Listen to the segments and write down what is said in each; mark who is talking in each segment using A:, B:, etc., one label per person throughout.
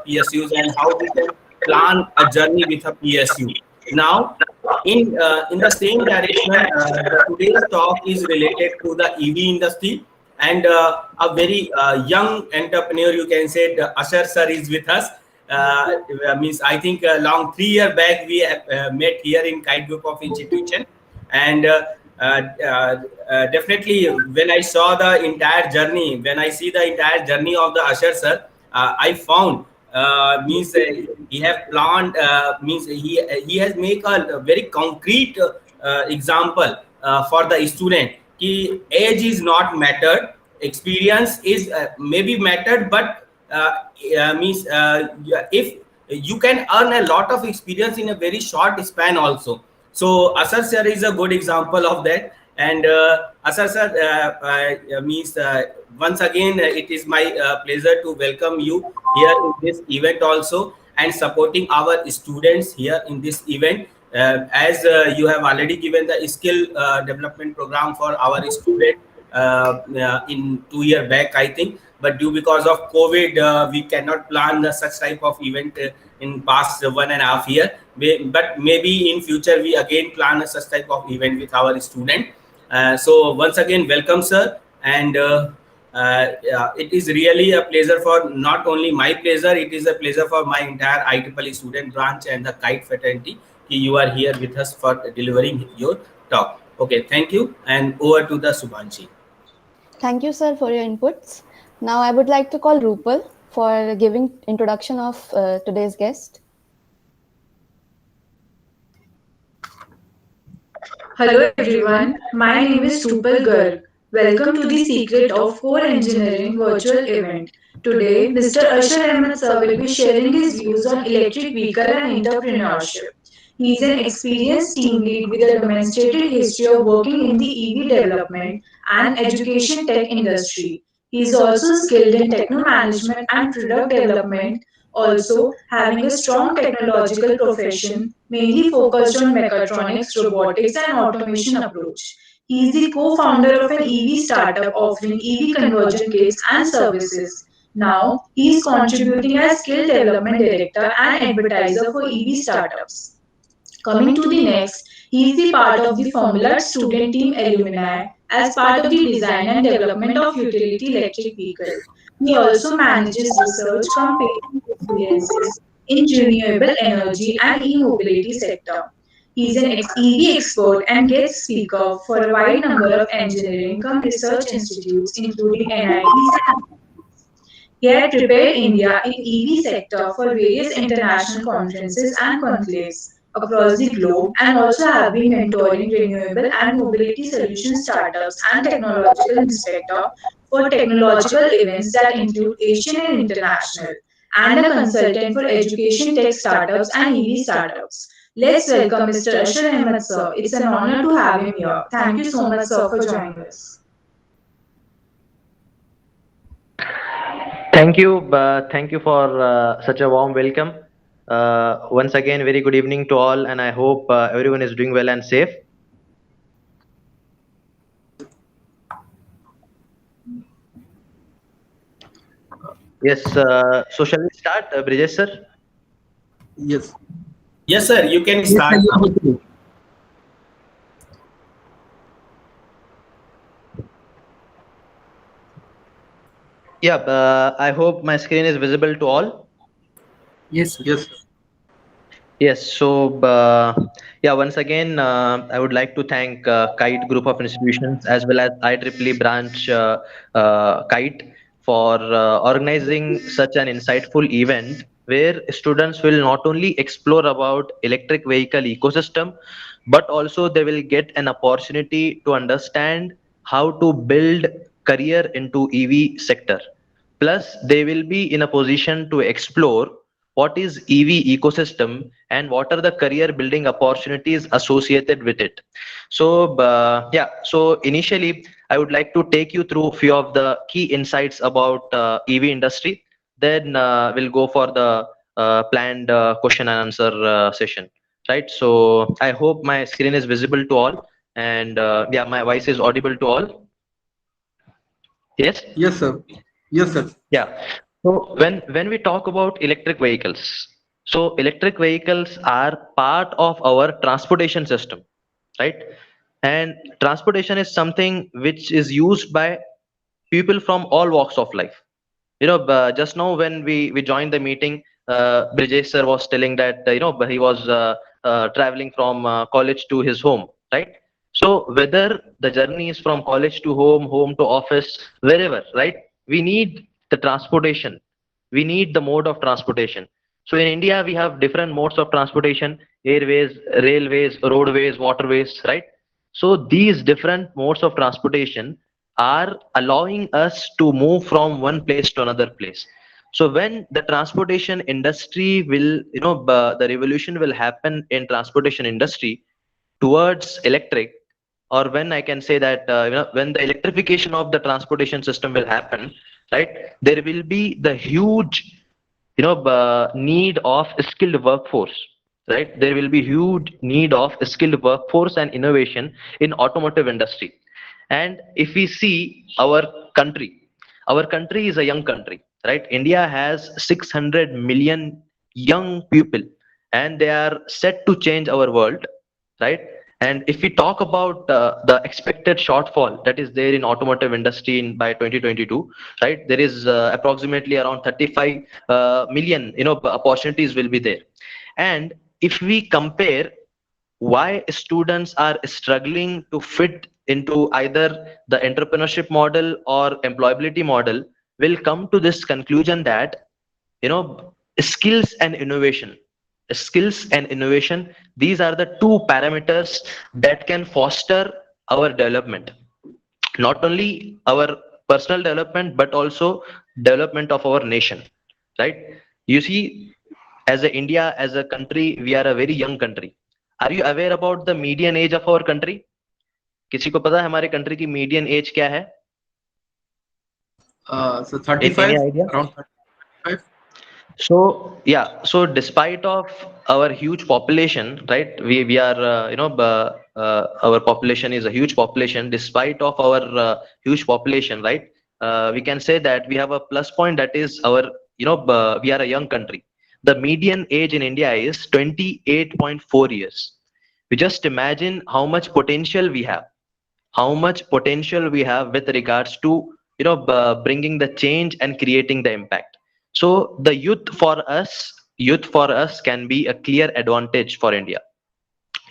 A: PSUs and how we can plan a journey with a PSU. Now, in the same direction, the today's talk is related to the EV industry, and a very young entrepreneur, you can say, Asher sir is with us. Means I think long 3 year back we met here in Kite Group of Institution, and definitely when I saw the entire journey, when I see the entire journey of the Asher sir, I found means he have planned, means he has make a very concrete example for the student ki age is not mattered, experience is maybe mattered, but means if you can earn a lot of experience in a very short span also. So Asar sir is a good example of that. And Asar sir, means once again it is my pleasure to welcome you here in this event also, and supporting our students here in this event. As you have already given the skill development program for our student in 2 year back, I think, but due because of COVID, we cannot plan such type of event in past 1.5 years. But maybe in future we again plan such type of event with our student. So once again, welcome, sir. And it is really a pleasure for not only my pleasure, it is a pleasure for my entire IEEE student branch and the Kite fraternity. You are here with us for delivering your talk. Okay, thank you. And over to the Subhanshi.
B: Thank you, sir, for your inputs. Now I would like to call Rupal for giving introduction of today's guest.
C: Hello everyone, my name is Rupal Garg. Welcome to the Secret of Core Engineering virtual event. Today, Mr. Asher Ahmed sir will be sharing his views on electric vehicle and entrepreneurship. He is an experienced team lead with a demonstrated history of working in the EV development and education tech industry. He is also skilled in techno management and product development, also having a strong technological profession, mainly focused on mechatronics, robotics, and automation approach. He is the co-founder of an EV startup offering EV conversion kits and services. Now, he is contributing as skill development director and advertiser for EV startups. Coming to the next, he is the part of the Formula student team alumni as part of the design and development of utility electric vehicle. He also manages research from patent experiences in renewable energy and e-mobility sector. He is an EV expert and guest speaker for a wide number of engineering cum research institutes, including NITs and IITs. He had prepared India in EV sector for various international conferences and conclaves across the globe, and also have been mentoring renewable and mobility solution startups and technological inspector for technological events that include Asian and international, and a consultant for education tech startups and EV startups. Let's welcome Mr. Asher Ahmed sir. It's an honor to have him here. Thank you so much sir for joining us.
D: Thank you for such a warm welcome. Once again, very good evening to all, and I hope everyone is doing well and safe. Yes, so shall we start, Brijesh sir?
A: Yes. Yes, sir, you can start.
D: Yeah, I hope my screen is visible to all.
A: Yes, yes.
D: Yes, so yeah, once again, I would like to thank Kite Group of Institutions as well as IEEE branch Kite for organizing such an insightful event where students will not only explore about electric vehicle ecosystem, but also they will get an opportunity to understand how to build career into EV sector. Plus, they will be in a position to explore what is EV ecosystem and what are the career building opportunities associated with it. So yeah, so initially I would like to take you through a few of the key insights about EV industry. Then we'll go for the planned question and answer session. Right. So I hope my screen is visible to all, and yeah, my voice is audible to all. Yes.
A: Yes, sir. Yes, sir.
D: Yeah. So when we talk about electric vehicles, so electric vehicles are part of our transportation system, right? And transportation is something which is used by people from all walks of life. Just now when we joined the meeting, Brijesh sir was telling that he was traveling from college to his home, right? So whether the journey is from college to home, home to office, wherever, right? We need the transportation. We need the mode of transportation. So in India, we have different modes of transportation: airways, railways, roadways, waterways, right? So these different modes of transportation are allowing us to move from one place to another place. So when the transportation industry will, the revolution will happen in transportation industry towards electric, or when I can say that, when the electrification of the transportation system will happen, right, there will be the huge, need of skilled workforce, right? There will be huge need of skilled workforce and innovation in automotive industry. And if we see our country is a young country, right? India has 600 million young people, and they are set to change our world, right? And if we talk about the expected shortfall that is there in automotive industry by 2022, right, there is approximately around 35 million, opportunities will be there. And if we compare why students are struggling to fit into either the entrepreneurship model or employability model, will come to this conclusion that, you know skills and innovation skills and innovation, these are the two parameters that can foster our development, not only our personal development but also development of our nation, right? You see, as a India, as a country, we are a very young country. Are you aware about the median age of our country? किसी को पता है हमारे country की median as क्या है?
E: So
D: Any
E: 35,
D: idea?
E: around 35.
D: So yeah, so despite of our huge population, right? We are our population is a huge population. Despite of our huge population, right? We can say that we have a plus point, that is our, we are a young country. The median age in India is 28.4 years. We just imagine how much potential we have, with regards to, bringing the change and creating the impact. So the youth for us can be a clear advantage for India.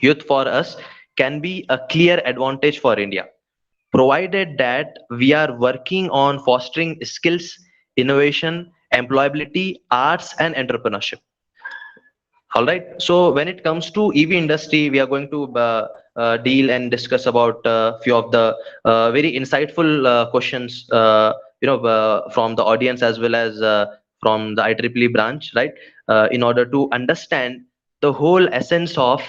D: Youth for us can be a clear advantage for India, provided that we are working on fostering skills, innovation, employability, arts, and entrepreneurship. All right. So when it comes to EV industry, we are going to deal and discuss about a few of the very insightful questions, from the audience as well as from the IEEE branch, right? In order to understand the whole essence of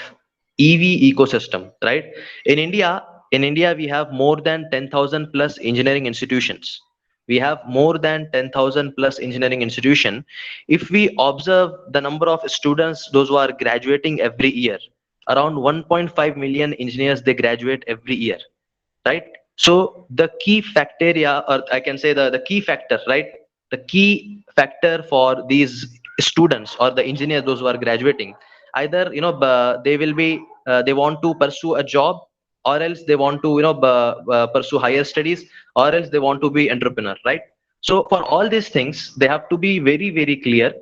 D: EV ecosystem, right? In India, we have more than 10,000 plus engineering institutions. We have more than 10,000 plus engineering institution. If we observe the number of students, those who are graduating every year, around 1.5 million engineers, they graduate every year, right? So the key factoria, or I can say the key factor, right? The key factor for these students or the engineers, those who are graduating, either, they will be, they want to pursue a job, or else they want to, pursue higher studies, or else they want to be entrepreneur, right? So for all these things, they have to be very, very clear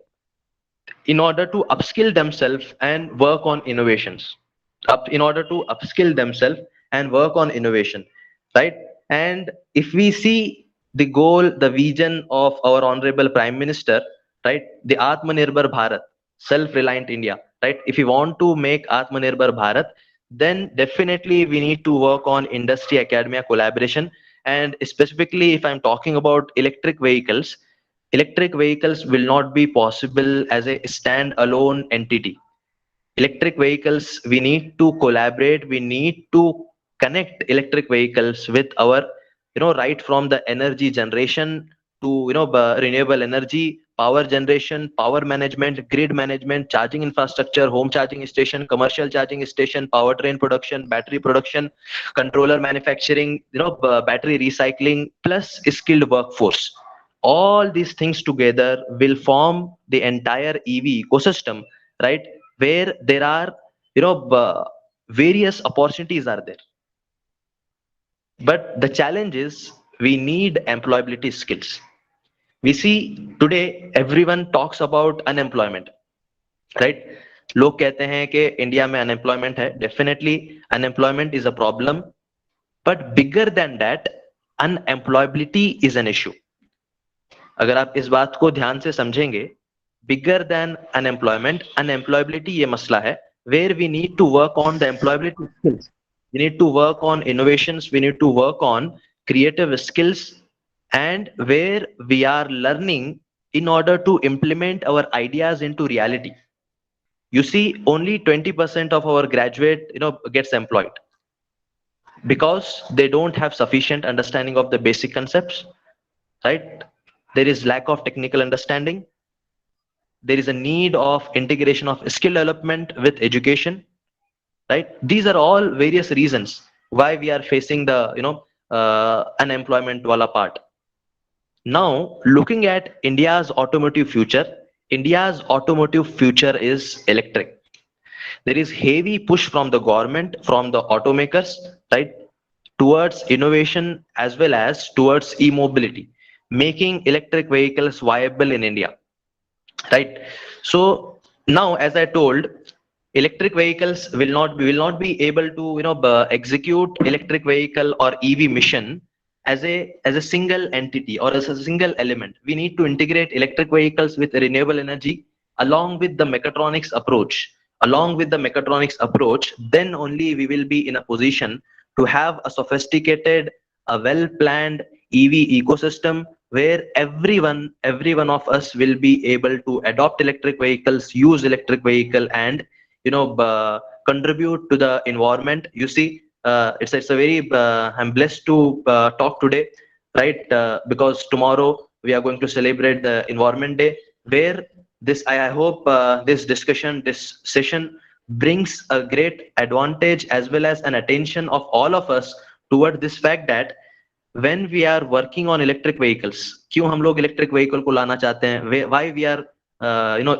D: in order to upskill themselves and work on innovations, in order to upskill themselves and work on innovation, right? And if we see the goal, the vision of our honorable prime minister, right, the Atmanirbhar Bharat, self-reliant India, right? If we want to make Atmanirbhar Bharat, then definitely we need to work on industry academia collaboration. And specifically, if I'm talking about electric vehicles will not be possible as a stand-alone entity. Electric vehicles, we need to collaborate, we need to connect electric vehicles with our, right from the energy generation to, renewable energy, power generation, power management, grid management, charging infrastructure, home charging station, commercial charging station, powertrain production, battery production, controller manufacturing, battery recycling, plus skilled workforce. all these things together will form the entire EV ecosystem, right? Where there are, various opportunities are there. But the challenge is we need employability skills. We see today everyone talks about unemployment, right? लोग कहते हैं कि India में unemployment है. Definitely unemployment is a problem, but bigger than that unemployability is an issue. अगर आप इस बात को ध्यान से समझेंगे, बिगर देन अनएम्प्लॉयबिलिटी ये मसला है, where we need to work on the employability skills. We need to work on innovations, we need to work on creative skills, and where we are learning in order to implement our ideas into reality. You see, only 20% of our graduate gets employed because they don't have sufficient understanding of the basic concepts, right? There is lack of technical understanding. There is a need of integration of skill development with education, right? These are all various reasons why we are facing the unemployment wala part. Now looking at India's automotive future is electric. There is heavy push from the government, from the automakers, right, towards innovation as well as towards e-mobility, making electric vehicles viable in India, right? So now, as I told, electric vehicles will not be able to execute electric vehicle or EV mission as a single entity or as a single element. We need to integrate electric vehicles with renewable energy along with the mechatronics approach. Then only we will be in a position to have a sophisticated, a well planned EV ecosystem where every one of us will be able to adopt electric vehicles, use electric vehicle, and contribute to the environment. You see, it's a very I'm blessed to talk today, right? Because tomorrow we are going to celebrate the Environment Day, where I hope this discussion, this session brings a great advantage as well as an attention of all of us toward this fact that when we are working on electric vehicles, क्यों हम लोग electric vehicle को लाना चाहते हैं, why we are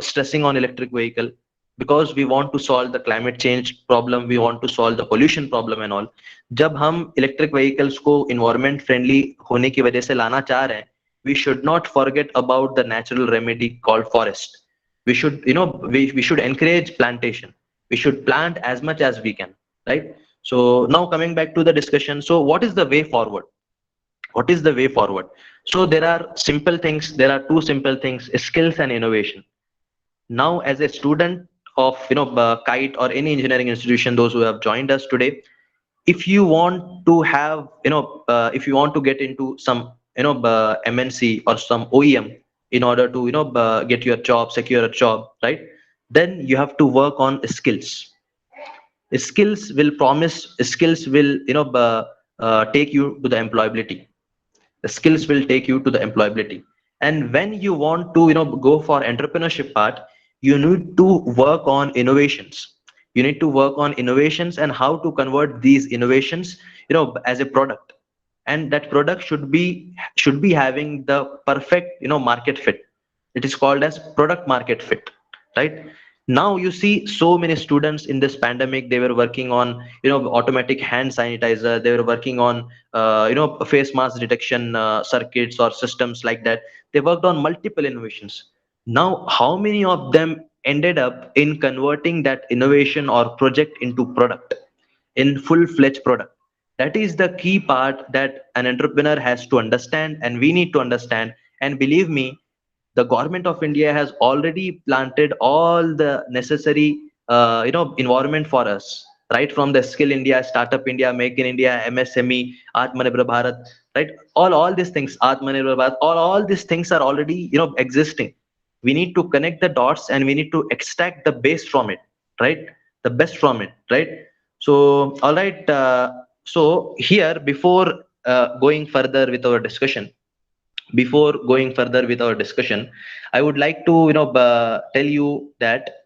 D: stressing on electric vehicle, because we want to solve the climate change problem, we want to solve the pollution problem and all. जब हम electric vehicles को environment friendly होने की वजह से लाना चाह रहे हैं, we should not forget about the natural remedy called forest. We should we should encourage plantation. We should plant as much as we can, right? So now coming back to the discussion, so what is the way forward? So there are simple things, there are two simple things: skills and innovation. Now as a student of KITE or any engineering institution, those who have joined us today, if you want to have if you want to get into some MNC or some OEM in order to get your job, secure a job, right? Then you have to work on skills. Skills will take you to the employability. The skills will take you to the employability. And when you want to go for entrepreneurship part, you need to work on innovations. You need to work on innovations and how to convert these innovations as a product, and that product should be having the perfect market fit. It is called as product market fit, right? Now you see so many students in this pandemic, they were working on automatic hand sanitizer, they were working on face mask detection circuits or systems like that. They worked on multiple innovations. Now how many of them ended up in converting that innovation or project into product, in full-fledged product? That is the key part that an entrepreneur has to understand, and we need to understand. And believe me, the government of India has already planted all the necessary environment for us, right? From the Skill India, Startup India, Make in India, MSME, Atmanirbhar Bharat, right? All these things, Atmanirbhar Bharat, all these things are already existing. We need to connect the dots and we need to extract the base from it, right? The best from it, right? So all right, so here, before going further with our discussion, I would like to tell you that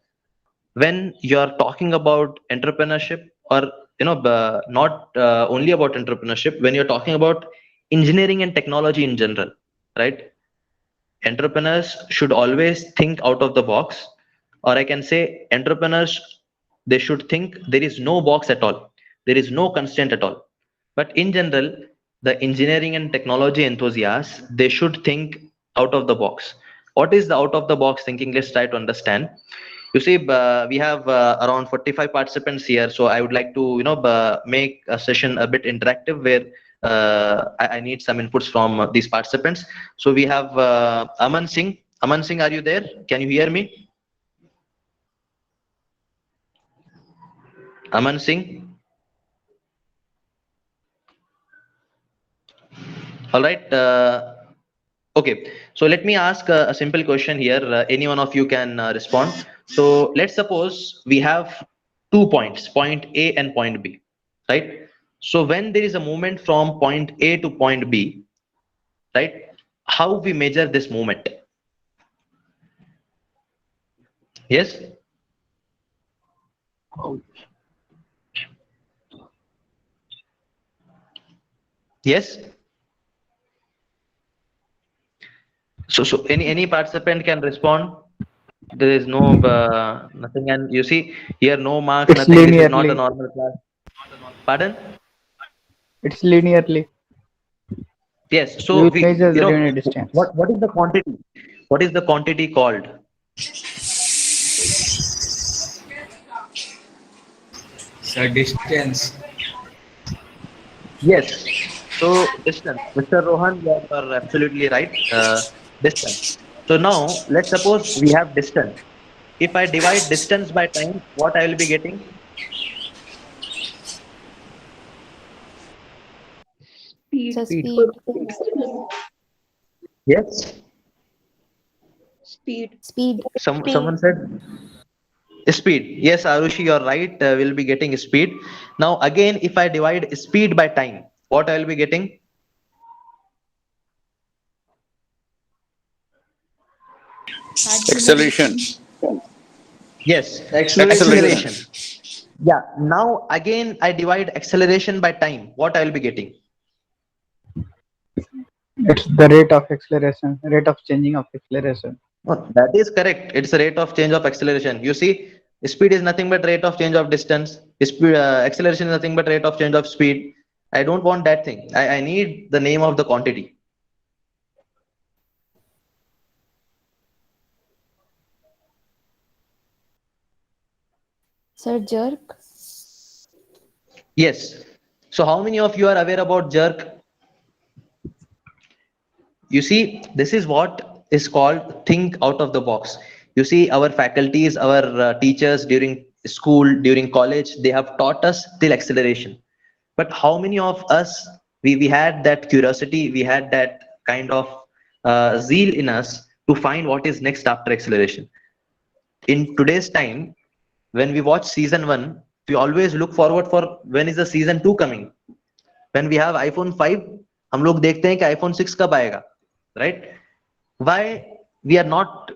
D: when you are talking about entrepreneurship, or not only about entrepreneurship, when you're talking about engineering and technology in general, right? entrepreneurs should always think out of the box, or I can say entrepreneurs, they should think there is no box at all, there is no constraint at all. But in general, the engineering and technology enthusiasts, they should think out of the box. What is the out of the box thinking? Let's try to understand. You see, we have around 45 participants here, so I would like to, make a session a bit interactive where I need some inputs from these participants. So we have Aman Singh. Aman Singh, are you there? Can you hear me? Aman Singh. All right. Okay. So let me ask a simple question here. Any one of you can respond. So let's suppose we have 2 points, point A and point B, right? So when there is a movement from point A to point B, right? How we measure this movement? Yes. Yes. So any participant can respond. There is no nothing, and you see here no marks,
E: It's
D: nothing. This is not a
E: linearly.
D: normal class. Pardon?
E: It's linearly.
D: Yes.
E: We
D: So
E: will
D: we,
E: measure the unit distance.
D: what is the quantity? What is the quantity called?
F: Sir, distance.
D: Yes. So distance, Mr. Rohan, you are absolutely right. Distance. So now let's suppose we have distance. If I divide distance by time, what I will be getting?
B: So
E: Speed.
B: speed.
D: Yes.
B: Speed.
D: Someone said speed. Yes, Arushi, you're right. We'll be getting speed. Now again, if I divide speed by time, what I will be getting?
G: Acceleration.
D: Yes,
G: Acceleration.
D: acceleration. Yeah. Now again, I divide acceleration by time. What I will be getting?
E: It's the rate of acceleration, rate of changing of acceleration.
D: Oh, that is correct. It's the rate of change of acceleration. You see, speed is nothing but rate of change of distance. Speed, acceleration is nothing but rate of change of speed. I don't want that thing. I need the name of the quantity.
B: Sir, jerk.
D: Yes. So how many of you are aware about jerk? You see, this is what is called think out of the box. You see, our faculties, our teachers during school, during college, they have taught us till acceleration. But how many of us, we had that curiosity, we had that kind of zeal in us to find what is next after acceleration? In today's time, when we watch season 1, we always look forward for when is the season 2 coming. When we have iPhone 5, हम लोग देखते हैं कि iPhone 6 कब आएगा, right? Why we are not,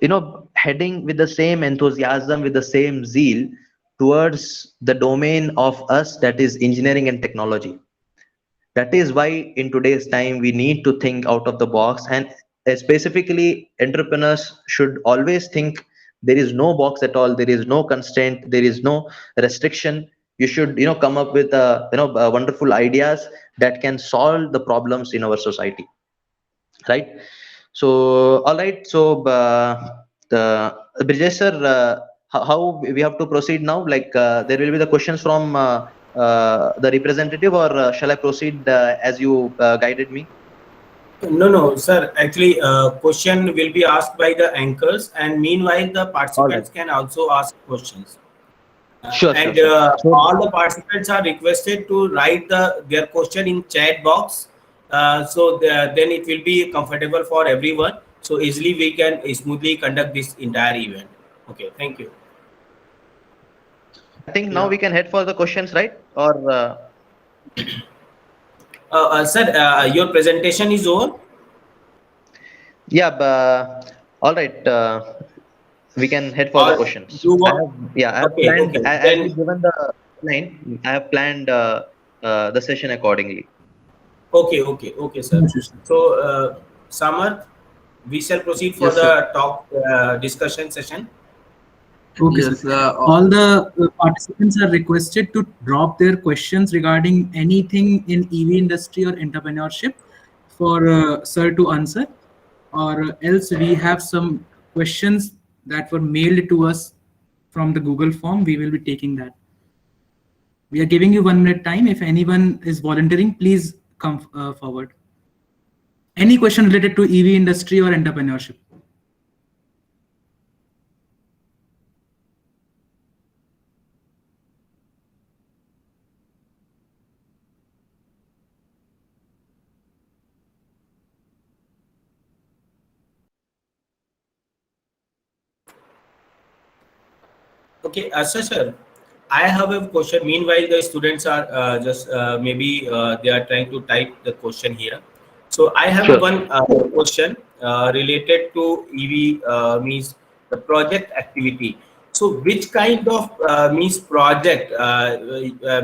D: heading with the same enthusiasm, with the same zeal towards the domain of us, that is engineering and technology? That is why in today's time we need to think out of the box, and specifically entrepreneurs should always think there is no box at all, there is no constraint, there is no restriction. You should come up with wonderful ideas that can solve the problems in our society, right? So all right, so the Brijesh sir, how we have to proceed now? Like there will be the questions from the representative, or shall I proceed as you guided me?
A: No, sir. Actually, question will be asked by the anchors, and meanwhile, the participants can also ask questions.
D: Sure.
A: All the participants are requested to write their question in chat box. Then it will be comfortable for everyone. So easily we can smoothly conduct this entire event. Okay, thank you.
D: I think now we can head for the questions, right? Or
A: sir, your presentation is over.
D: Yeah. All right. We can head for the questions. I have planned. As you given the line, I have planned the session accordingly.
A: Okay, sir. So, Samarth. we shall proceed for
G: Yes,
A: the
G: sir.
A: talk discussion session.
H: Okay,
G: Yes,
H: sir. All the participants are requested to drop their questions regarding anything in EV industry or entrepreneurship for sir to answer, or else we have some questions that were mailed to us from the Google form. We will be taking that. We are giving you 1 minute time. If anyone is volunteering, please come forward. Any question related to EV industry or entrepreneurship?
A: Okay, sir, I have a question. Meanwhile, the students are just maybe they are trying to type the question here. So I have a
D: Sure.
A: one question related to EV means the project activity. So which kind of means project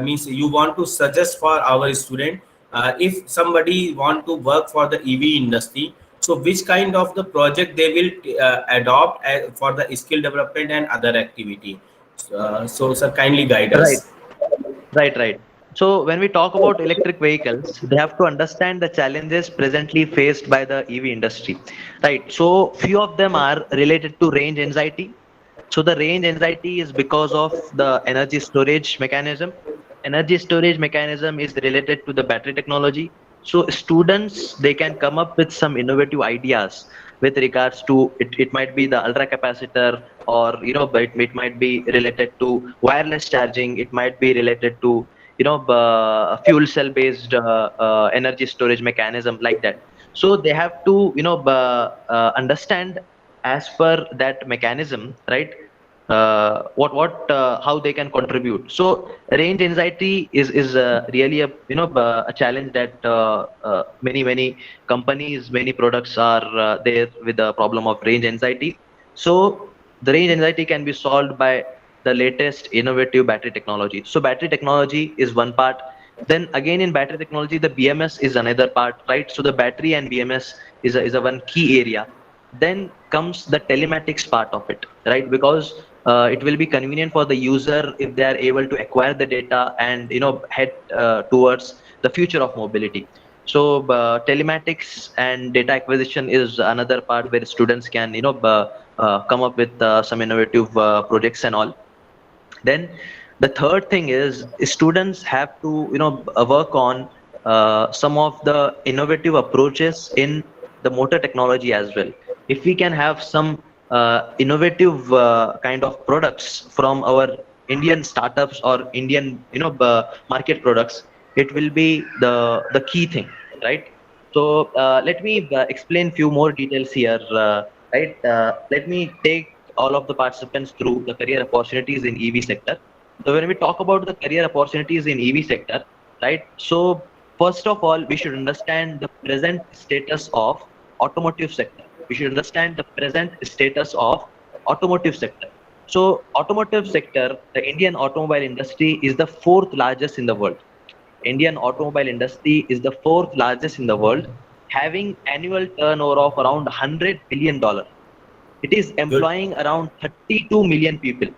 A: means you want to suggest for our student if somebody want to work for the EV industry? So which kind of the project they will adopt for the skill development and other activity? So, sir, kindly guide
D: Right.
A: us.
D: Right. So when we talk about electric vehicles, they have to understand the challenges presently faced by the EV industry. Right. So few of them are related to range anxiety. So the range anxiety is because of the energy storage mechanism. Energy storage mechanism is related to the battery technology. So students, they can come up with some innovative ideas with regards to it might be the ultra capacitor, or but it might be related to wireless charging, it might be related to fuel cell based energy storage mechanism, like that. So they have to understand as per that mechanism, right? What how they can contribute. So range anxiety is really a challenge that many companies, many products are there with the problem of range anxiety. So the range anxiety can be solved by the latest innovative battery technology. So battery technology is one part. Then again, in battery technology, the BMS is another part, right? So the battery and BMS is a one key area. Then comes the telematics part of it, right? Because it will be convenient for the user if they are able to acquire the data and head towards the future of mobility. So telematics and data acquisition is another part where students can come up with some innovative projects and all. Then the third thing is students have to work on some of the innovative approaches in the motor technology as well. If we can have some innovative kind of products from our Indian startups or Indian market products, it will be the key thing, right? So let me explain few more details here, right? Let me take all of the participants through the career opportunities in EV sector. So when we talk about the career opportunities in EV sector, right? So first of all, we should understand the present status of automotive sector. We should understand the present status of automotive sector. So automotive sector, the Indian automobile industry is the fourth largest in the world. Indian automobile industry is the fourth largest in the world, having annual turnover of around $100 billion. It is
A: Good.
D: employing around 32 million people.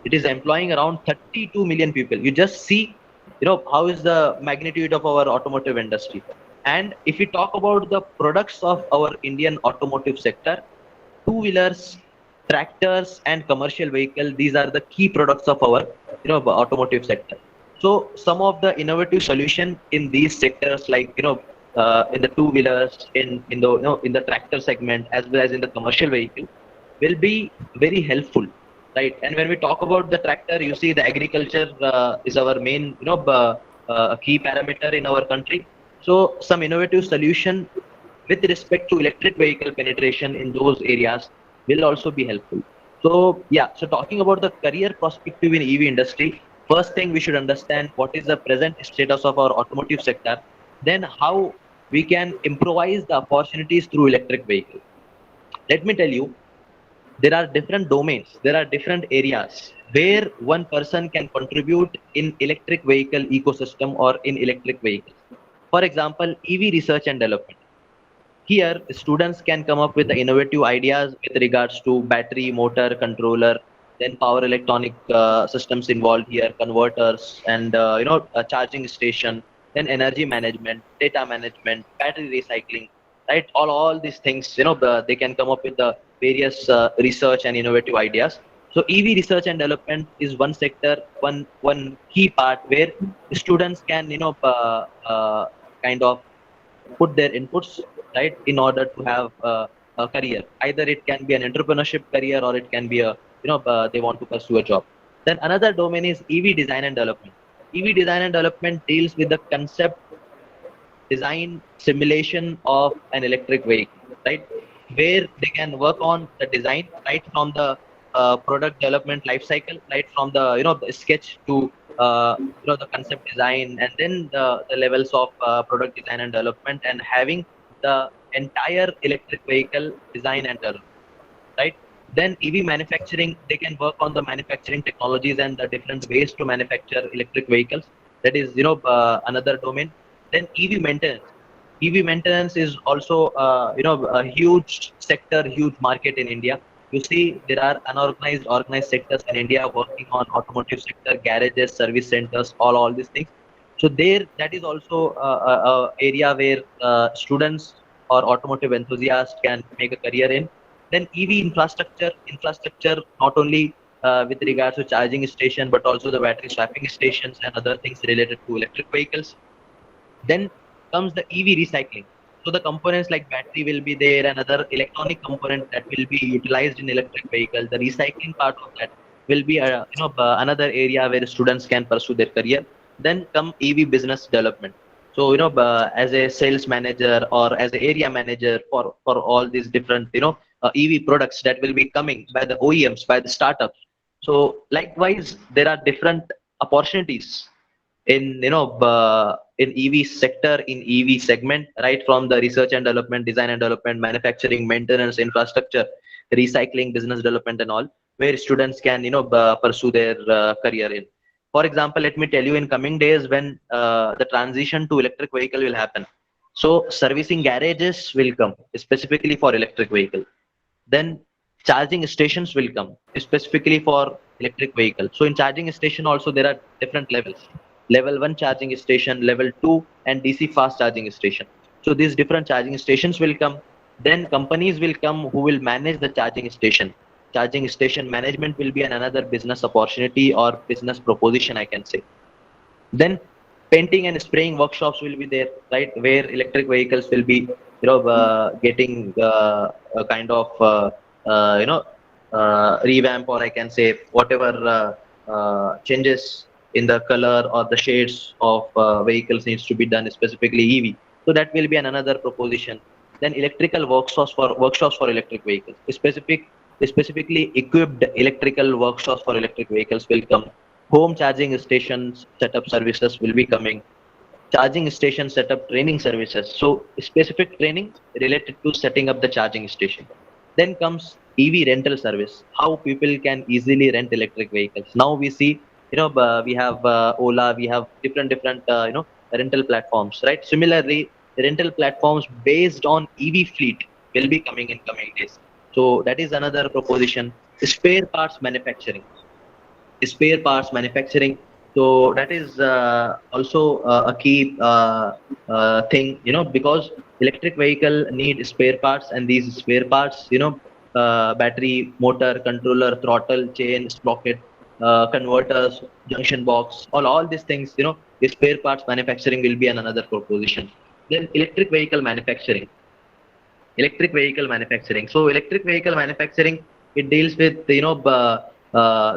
D: It is employing around 32 million people. You just see, how is the magnitude of our automotive industry. And if we talk about the products of our Indian automotive sector, two-wheelers, tractors, and commercial vehicle, these are the key products of our automotive sector. So some of the innovative solution in these sectors, like in the two-wheelers, in the in the tractor segment, as well as in the commercial vehicle, will be very helpful, right? And when we talk about the tractor, you see the agriculture is our main key parameter in our country. So some innovative solution with respect to electric vehicle penetration in those areas will also be helpful. So yeah, so talking about the career perspective in EV industry, first thing we should understand what is the present status of our automotive sector, then how we can improvise the opportunities through electric vehicle. Let me tell you, there are different domains, there are different areas where one person can contribute in electric vehicle ecosystem or in electric vehicles. For example, EV research and development. here students can come up with the innovative ideas with regards to battery, motor, controller, then power electronic systems involved here, converters, and a charging station, then energy management, data management, battery recycling, right? All these things, they can come up with the various research and innovative ideas. So EV research and development is one sector, one key part where students can kind of put their inputs, right, in order to have a career. Either it can be an entrepreneurship career, or it can be a they want to pursue a job. Then another domain is EV design and development. EV design and development deals with the concept, design, simulation of an electric vehicle, right? Where they can work on the design right from the product development life cycle, right from the the sketch to the concept design, and then the levels of product design and development, and having the entire electric vehicle design and development, right? Then EV manufacturing, they can work on the manufacturing technologies and the different ways to manufacture electric vehicles. That is, another domain. Then EV maintenance. EV maintenance is also, a huge sector, huge market in India. You see, there are unorganized, organized sectors in India working on automotive sector, garages, service centers, all these things. So there, that is also a area where students or automotive enthusiasts can make a career in. Then EV infrastructure not only with regards to charging station, but also the battery swapping stations and other things related to electric vehicles. Then comes the EV recycling. So the components like battery will be there, and other electronic component that will be utilized in electric vehicle. The recycling part of that will be another area where students can pursue their career. Then come EV business development. So as a sales manager or as an area manager for all these different EV products that will be coming by the OEMs, by the startups. So likewise, there are different opportunities in in EV sector, in EV segment, right from the research and development, design and development, manufacturing, maintenance, infrastructure, recycling, business development, and all, where students can pursue their career in. For example, let me tell you, in coming days when the transition to electric vehicle will happen, so servicing garages will come specifically for electric vehicle. Then charging stations will come specifically for electric vehicle. So in charging station also there are different levels. Level 1 charging station, level 2, and DC fast charging station. So these different charging stations will come. Then companies will come who will manage the charging station. Charging station management will be another business opportunity or business proposition, I can say. Then painting and spraying workshops will be there, right, where electric vehicles will be getting a kind of revamp, or I can say whatever changes in the color or the shades of vehicles needs to be done, specifically EV. So that will be another proposition. Then electrical workshops for electric vehicles, specifically equipped electrical workshops for electric vehicles will come. Home charging stations setup services will be coming. Charging station setup training services. So specific training related to setting up the charging station. Then comes EV rental service. How people can easily rent electric vehicles. Now we see, we have Ola, we have different rental platforms, right? Similarly, rental platforms based on EV fleet will be coming in coming days. So that is another proposition. Spare parts manufacturing. So that is also a key thing, because electric vehicle need spare parts, and these spare parts, battery, motor, controller, throttle, chain, sprocket, converters, junction box, all these things, the spare parts manufacturing will be another proposition. Then electric vehicle manufacturing. So electric vehicle manufacturing, it deals with the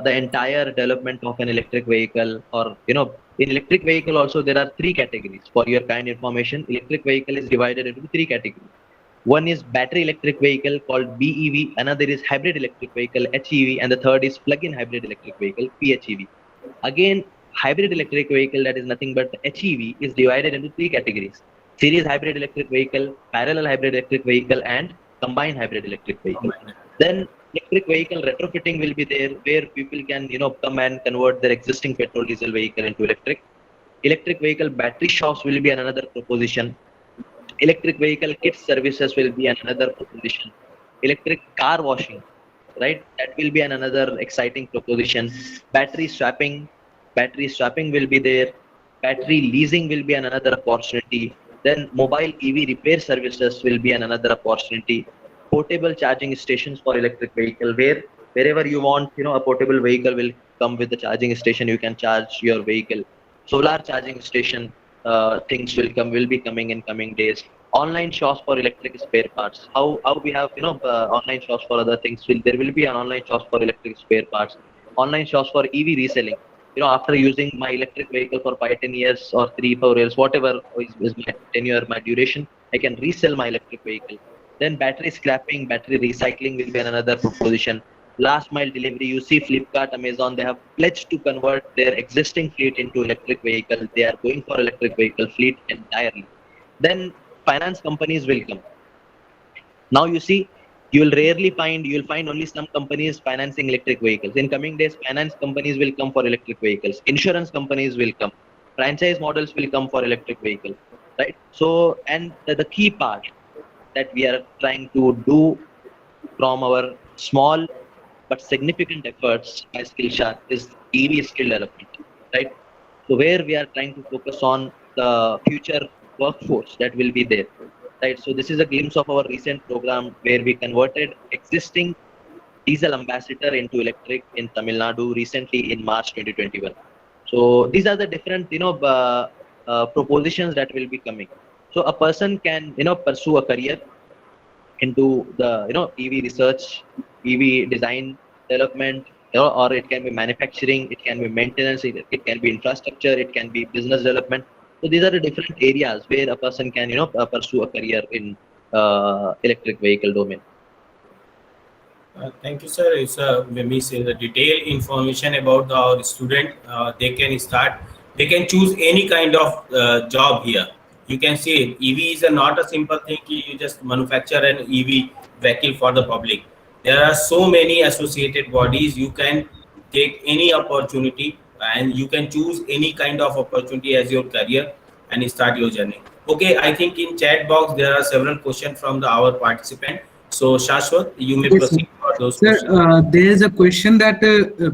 D: entire development of an electric vehicle, or in electric vehicle also there are 3 categories. For your kind information, electric vehicle is divided into 3 categories. One is battery electric vehicle called BEV, another is hybrid electric vehicle HEV, and the third is plug-in hybrid electric vehicle PHEV. Again, hybrid electric vehicle, that is nothing but HEV, is divided into 3 categories: series hybrid electric vehicle, parallel hybrid electric vehicle, and combined hybrid electric vehicle. Then electric vehicle retrofitting will be there, where people can come and convert their existing petrol diesel vehicle into electric. Electric vehicle battery shops will be another proposition. Electric vehicle kit services will be another proposition. Electric car washing, right? That will be another exciting proposition. Battery swapping, battery swapping will be there. Battery leasing will be another opportunity. Then mobile EV repair services will be another opportunity. Portable charging stations for electric vehicle, where wherever you want, a portable vehicle will come with the charging station. You can charge your vehicle. Solar charging station things will be coming in coming days. Online shops for electric spare parts. How we have online shops for other things. There will be an online shops for electric spare parts. Online shops for EV reselling. After using my electric vehicle for 5-10 years or 3-4 years, whatever is my tenure, my duration, I can resell my electric vehicle. Then battery scrapping, battery recycling will be another proposition. Last mile delivery, you see Flipkart, Amazon, they have pledged to convert their existing fleet into electric vehicle. They are going for electric vehicle fleet entirely. Then finance companies will come. Now you see, you'll find only some companies financing electric vehicles. In coming days, finance companies will come for electric vehicles. Insurance companies will come. Franchise models will come for electric vehicles, right? So, and the key part that we are trying to do from our small but significant efforts by Skillshare is EV skill development, right? So where we are trying to focus on the future workforce that will be there, right? So this is a glimpse of our recent program where we converted existing diesel ambassador into electric in Tamil Nadu recently in March 2021. So these are the different, propositions that will be coming. So a person can, pursue a career into the, EV research, EV design development, or it can be manufacturing, it can be maintenance, it can be infrastructure, it can be business development. So these are the different areas where a person can, pursue a career in electric vehicle domain.
A: Thank you, sir. It's the detailed information about our student. They can choose any kind of job here. You can see EV is not a simple thing. You just manufacture an EV vehicle for the public. There are so many associated bodies. You can take any opportunity and you can choose any kind of opportunity as your career and start your journey. Okay, I think in chat box there are several questions from our participant. So Shashwat, you may
H: Yes, sir.
A: proceed for those
H: Sir,
A: questions.
H: there is a question that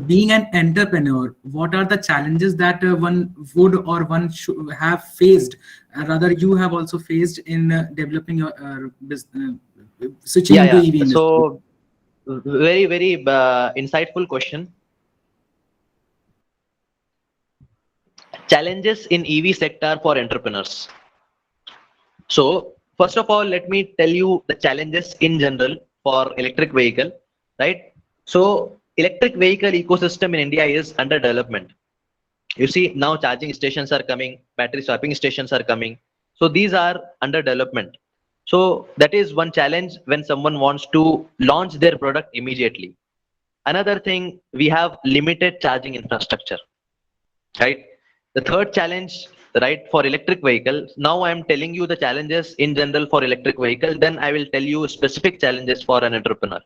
H: being an entrepreneur, what are the challenges that one would or one should have faced? Rather, you have also faced in developing your switching into EV industry.
D: So very, very insightful question. Challenges in EV sector for entrepreneurs. So first of all, let me tell you the challenges in general for electric vehicle, right? So electric vehicle ecosystem in India is under development. You see now charging stations are coming, battery swapping stations are coming. So these are under development. So that is one challenge when someone wants to launch their product immediately. Another thing, we have limited charging infrastructure, right? The third challenge, right, for electric vehicles. Now I am telling you the challenges in general for electric vehicle. Then I will tell you specific challenges for an entrepreneur.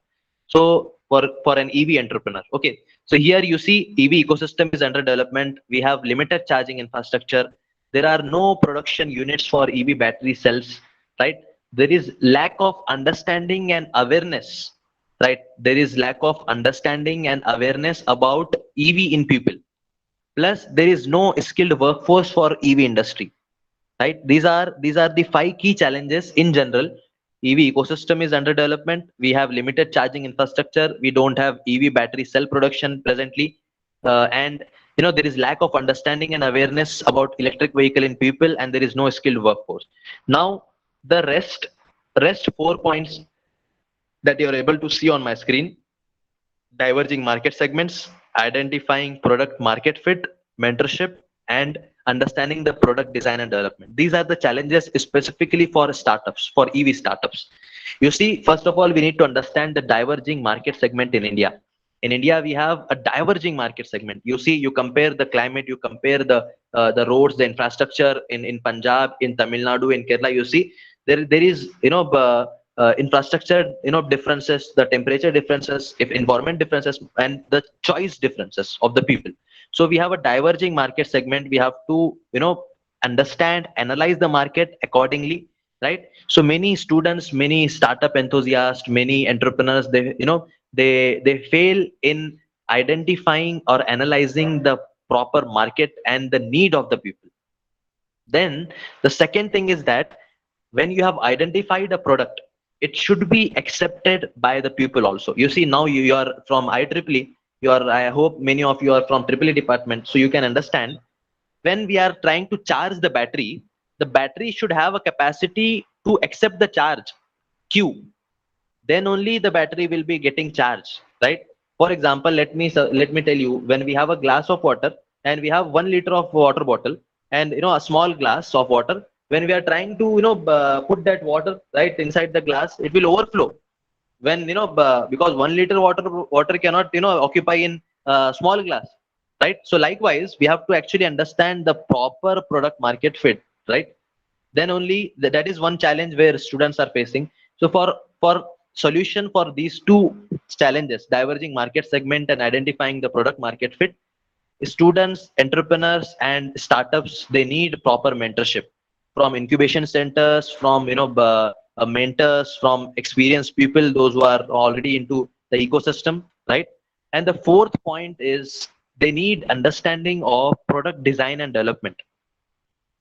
D: So for an EV entrepreneur. Okay. So here you see EV ecosystem is under development. We have limited charging infrastructure. There are no production units for EV battery cells, right? There is lack of understanding and awareness, right? There is lack of understanding and awareness about EV in people. Plus there is no skilled workforce for EV industry, right? These are the 5 key challenges in general. EV ecosystem is under development. We have limited charging infrastructure. We don't have EV battery cell production presently, and there is lack of understanding and awareness about electric vehicle in people, and there is no skilled workforce. Now the rest 4 points that you are able to see on my screen: diverging market segments, identifying product market fit, mentorship, and understanding the product design and development. These are the challenges specifically for startups, for EV startups. You see, first of all, we need to understand the diverging market segment in India. In India, we have a diverging market segment. You see, you compare the climate, you compare the roads, the infrastructure in Punjab, in Tamil Nadu, in Kerala. You see, there is infrastructure differences, the temperature differences, if environment differences, and the choice differences of the people. So we have a diverging market segment. We have to understand, analyze the market accordingly, right? So many students, many startup enthusiasts, many entrepreneurs, they fail in identifying or analyzing the proper market and the need of the people. Then the second thing is that when you have identified a product, it should be accepted by the people also. You see, now you are from IEEE, I hope many of you are from EEE department, so you can understand when we are trying to charge the battery should have a capacity to accept the charge Q. Then only the battery will be getting charged, right? For example, let me tell you, when we have a glass of water and we have 1 liter of water bottle and a small glass of water, when we are trying to put that water right inside the glass, it will overflow. When because 1 liter water cannot occupy in small glass, right? So likewise, we have to actually understand the proper product market fit, right? Then only that is one challenge where students are facing. So for solution for these two challenges, diverging market segment and identifying the product market fit, students, entrepreneurs, and startups, they need proper mentorship from incubation centers, from mentors, from experienced people, those who are already into the ecosystem, right? And the fourth point is they need understanding of product design and development.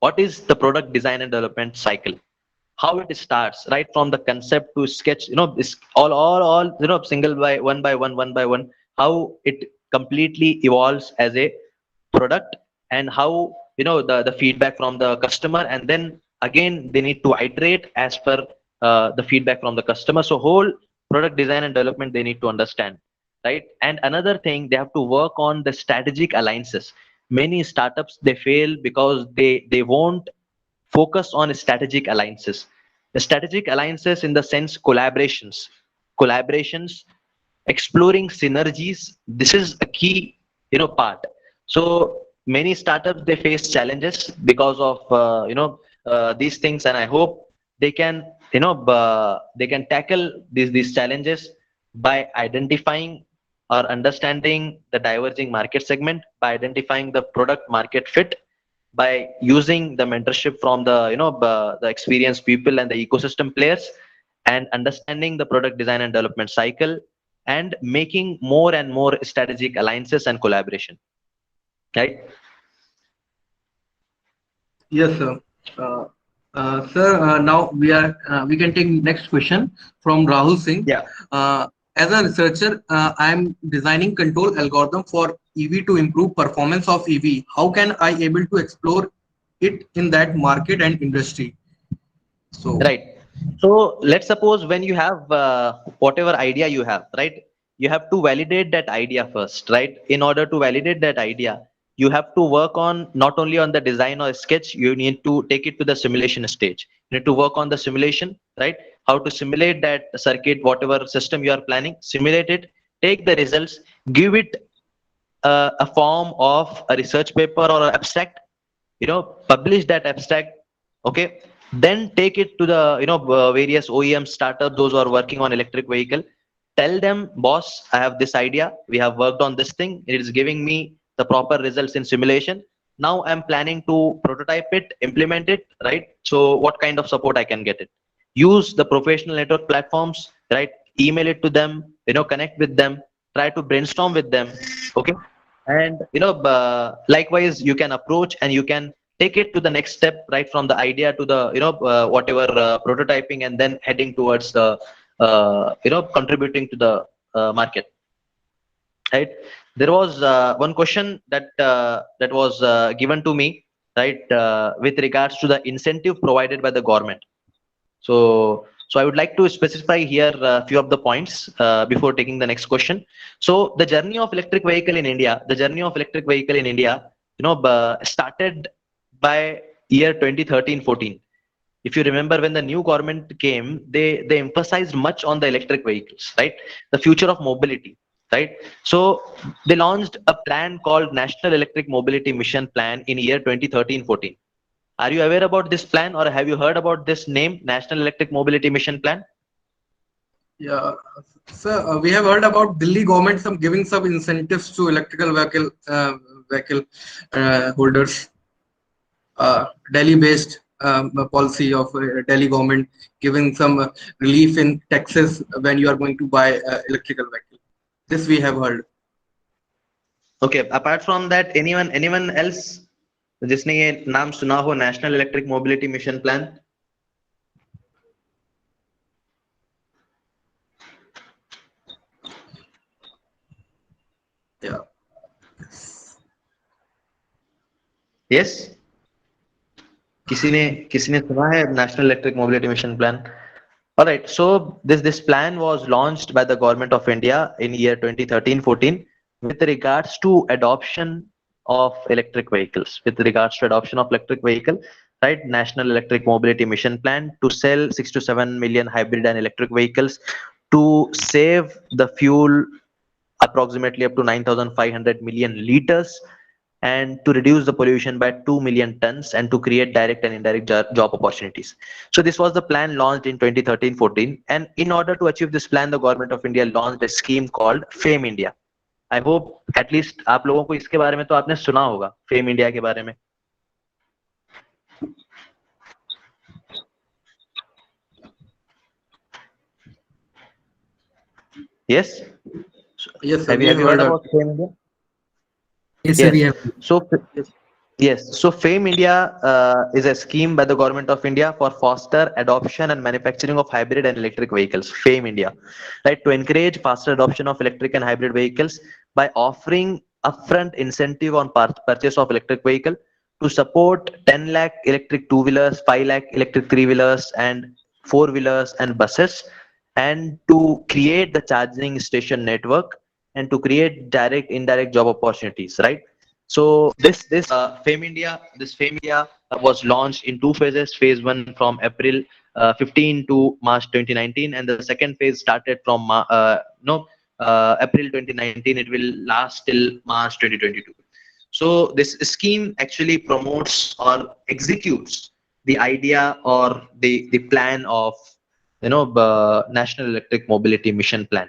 D: What is the product design and development cycle? How it starts, right from the concept to sketch, this all single by one, how it completely evolves as a product, and how the feedback from the customer, and then again they need to iterate as per the feedback from the customer. So whole product design and development they need to understand, right? And another thing, they have to work on the strategic alliances. Many startups, they fail because they won't focus on strategic alliances. The strategic alliances in the sense collaborations, exploring synergies. This is a key, part. So many startups, they face challenges because of these things, and I hope they can they can tackle these challenges by identifying or understanding the diverging market segment, by identifying the product market fit, by using the mentorship from the experienced people and the ecosystem players, and understanding the product design and development cycle, and making more and more strategic alliances and collaboration, right?
G: Yes, sir. Sir, now we can take next question from Rahul Singh.
D: Yeah.
G: As a researcher, I am designing control algorithm for EV to improve performance of EV. How can I able to explore it in that market and industry? So
D: Right. So let's suppose when you have whatever idea you have, right? You have to validate that idea first, right? In order to validate that idea, you have to work on not only on the design or sketch, you need to take it to the simulation stage. You need to work on the simulation, right? How to simulate that circuit, whatever system you are planning, simulate it, take the results, give it a form of a research paper or an abstract, publish that abstract, okay? Then take it to the various OEM startups, those who are working on electric vehicle. Tell them, boss, I have this idea, we have worked on this thing, it is giving me the proper results in simulation. Now I'm planning to prototype it, implement it, right? So what kind of support I can get it? Use the professional network platforms, right? Email it to them, connect with them, try to brainstorm with them, okay? And likewise, you can approach and you can take it to the next step, right from the idea to the whatever prototyping, and then heading towards the contributing to the market, right? There was one question that was given to me, right, with regards to the incentive provided by the government. So I would like to specify here a few of the points before taking the next question. So the journey of electric vehicle in India, started by year 2013-14. If you remember, when the new government came, they emphasized much on the electric vehicles, right? The future of mobility, right? So they launched a plan called National Electric Mobility Mission Plan in year 2013-14. Are you aware about this plan, or have you heard about this name, National Electric Mobility Mission Plan?
G: yeah, sir, we have heard about Delhi government giving some incentives to electrical vehicle holders, Delhi based policy of Delhi government giving some relief in taxes when you are going to buy electrical vehicle. This we have heard.
D: Okay, apart from that, anyone else जिसने ये नाम सुना हो, national electric mobility mission plan?
G: Yeah.
D: Yes, किसी ने सुना है national electric mobility mission plan? All right, so this plan was launched by the government of India in year 2013-14 with regards to adoption of electric vehicles. With regards to adoption of electric vehicle, right? National Electric Mobility Mission Plan to sell 6 to 7 million hybrid and electric vehicles, to save the fuel approximately up to 9,500 million liters, and to reduce the pollution by 2 million tons, and to create direct and indirect job opportunities. So this was the plan launched in 2013-14, and in order to achieve this plan, the government of India launched a scheme called FAME India. I hope at least आप लोगों को इसके बारे में तो आपने सुना होगा, FAME India के बारे में. Yes?
G: Yes, sir.
D: Have you heard about FAME India?
H: Yes, sir, we have.
D: So FAME India is a scheme by the government of India for faster adoption and manufacturing of hybrid and electric vehicles. FAME India, right, to encourage faster adoption of electric and hybrid vehicles by offering upfront incentive on purchase of electric vehicle, to support 10 lakh electric two-wheelers, 5 lakh electric three-wheelers and four-wheelers and buses, and to create the charging station network, and to create direct indirect job opportunities, right? So this FAME India was launched in two phases. Phase 1 from April 15 to March 2019, and the second phase started from April 2019. It will last till March 2022. So this scheme actually promotes or executes the idea or the plan of National Electric Mobility Mission Plan.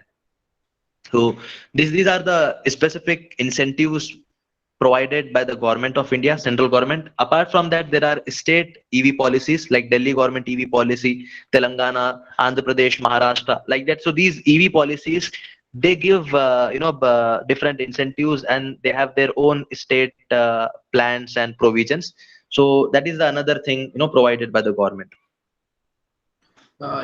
D: So these are the specific incentives provided by the government of India, central government. Apart from that, there are state EV policies like Delhi government EV policy, Telangana, Andhra Pradesh, Maharashtra, like that. So these EV policies, they give different incentives, and they have their own state plans and provisions. So that is another thing provided by the government.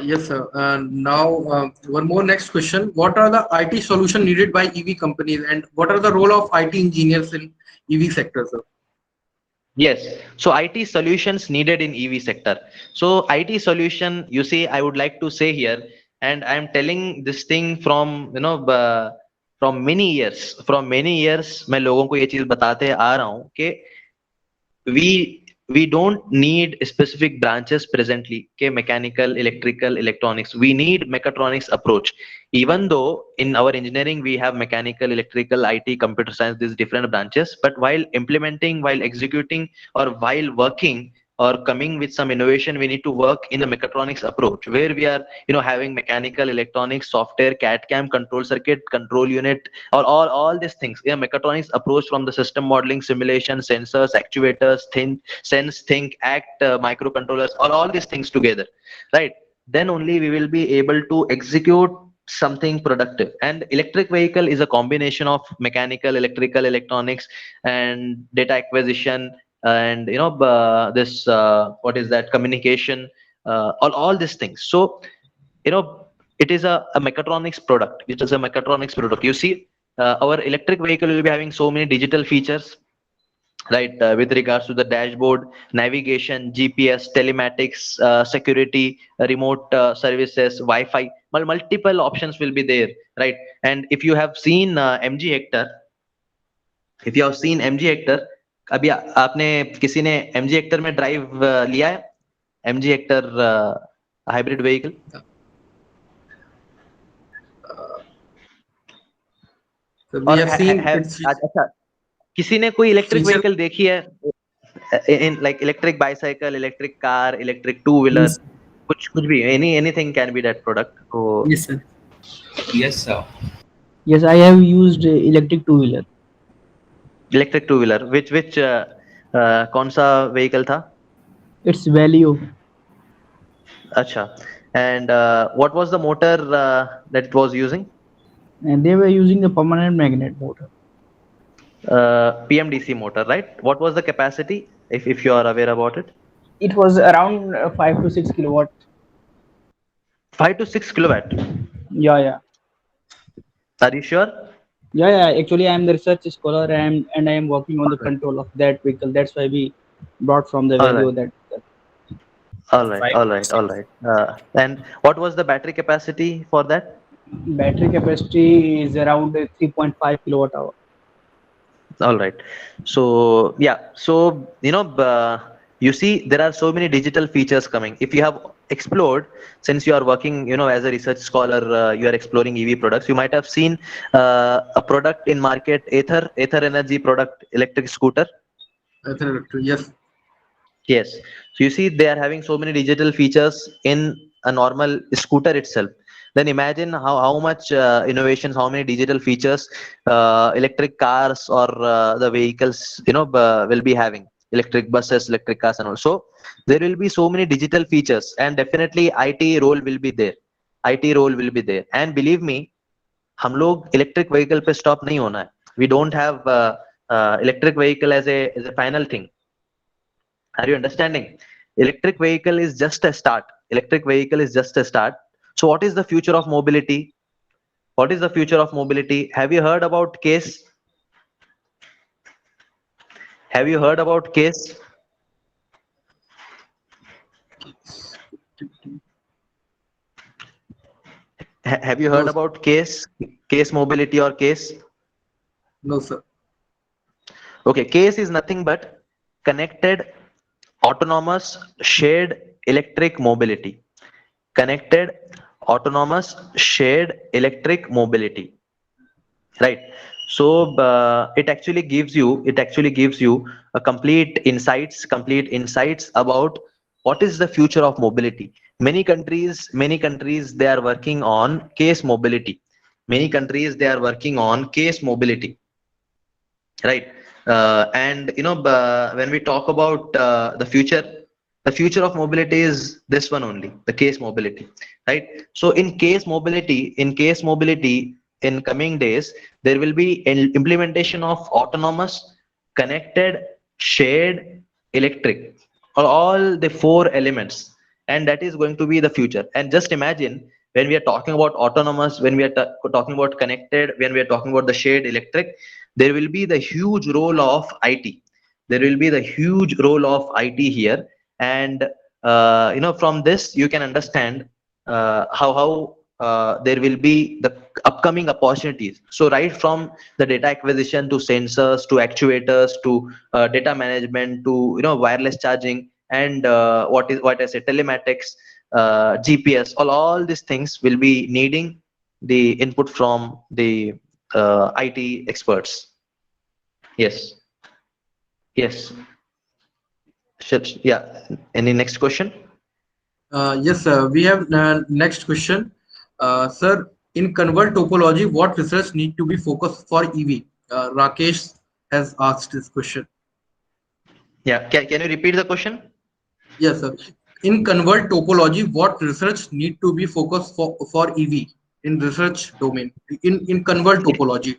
G: Yes, sir. Now, one more next question. What are the IT solutions needed by EV companies, and what are the role of IT engineers in EV sector, sir?
D: Yes. So IT solutions needed in EV sector. So IT solution, you see, I would like to say here, and I am telling this thing from from many years. From many years, मैं लोगों को ये चीज बताते आ रहा हूँ कि we don't need specific branches presently, mechanical, electrical, electronics. We need mechatronics approach. Even though in our engineering we have mechanical, electrical, IT, computer science, these different branches, but while implementing, while executing, or while working or coming with some innovation, we need to work in a mechatronics approach, where we are having mechanical, electronics, software, CAD/CAM, control circuit, control unit, or all these things. Mechatronics approach from the system modeling, simulation, sensors, actuators, sense, think, act, microcontrollers, all these things together, right? Then only we will be able to execute something productive. And electric vehicle is a combination of mechanical, electrical, electronics, and data acquisition, and this what is that, communication, all these things. So it is a mechatronics product. It is a mechatronics product. You see, our electric vehicle will be having so many digital features, right, with regards to the dashboard, navigation, GPS, telematics, security, remote services, Wi-Fi. Multiple options will be there, right? And if you have seen MG Hector, अभी आपने किसी ने MG Hector में drive लिया है? MG Hector hybrid vehicle? अच्छा, किसी ने कोई इलेक्ट्रिक व्हीकल देखी है in like electric bicycle, electric car, electric two-wheeler, कुछ भी, anything can be that product. So
H: Yes, sir.
F: Yes, sir.
E: Yes, I have used electric two-wheeler.
D: Electric two wheeler, which कौन सा व्हीकल था?
E: It's value.
D: Acha. And what was the motor that it was using?
E: And they were using the permanent magnet motor.
D: PMDC motor, right? What was the capacity, if you are aware about it?
E: It was around 5 to 6 kilowatt.
D: 5 to 6 kilowatt.
E: Yeah.
D: Are you sure?
E: Yeah. Actually, I am the research scholar and I am working on the control of that vehicle. That's why we brought from the
D: All
E: value
D: right.
E: that.
D: All right.
A: Five
D: All
A: to
D: right.
A: six.
D: All right. And what was the battery capacity for that?
E: Battery capacity is around 3.5 kilowatt hour.
D: All right. So yeah. So you see, there are so many digital features coming. If you have explored, since you are working, as a research scholar, you are exploring EV products. You might have seen a product in market, Ather Energy product, electric scooter.
G: Yes.
D: Yes. So you see, they are having so many digital features in a normal scooter itself. Then imagine how much innovations, how many digital features electric cars or the vehicles, will be having. Electric buses, electric cars, and also there will be so many digital features, and definitely IT role will be there. IT role will be there, and believe me, हम लोग electric vehicle पे stop नहीं होना है. We don't have electric vehicle as a final thing. Are you understanding? Electric vehicle is just a start. Electric vehicle is just a start. So what is the future of mobility? What is the future of mobility? Have you heard about case? Have you heard about case? Have you heard
G: No,
D: about case? Case mobility or case?
G: no, sir.
D: Okay, case is nothing but connected, autonomous, shared electric mobility. Connected, autonomous, shared electric mobility. Right. So it actually gives you a complete insights about what is the future of mobility. Many countries they are working on case mobility. Many countries they are working on case mobility. Right. And when we talk about the future of mobility is this one only, the case mobility, right? So in case mobility in coming days, there will be an implementation of autonomous, connected, shared, electric, or all the four elements, and that is going to be the future. And just imagine, when we are talking about autonomous, when we are talking about connected, when we are talking about the shared electric, there will be the huge role of IT. There will be the huge role of IT here, and from this you can understand how there will be the upcoming opportunities. So right from the data acquisition to sensors to actuators to data management to wireless charging and what I say telematics, GPS, all these things will be needing the input from the IT experts. Yes. Yes. Yeah. Any next question?
G: Yes, sir. We have next question. Sir, in convert topology, what research need to be focused for EV? Rakesh has asked this question.
D: Yeah. Can you repeat the question?
G: Yes, sir. In convert topology, what research need to be focused for EV in research domain? In convert topology.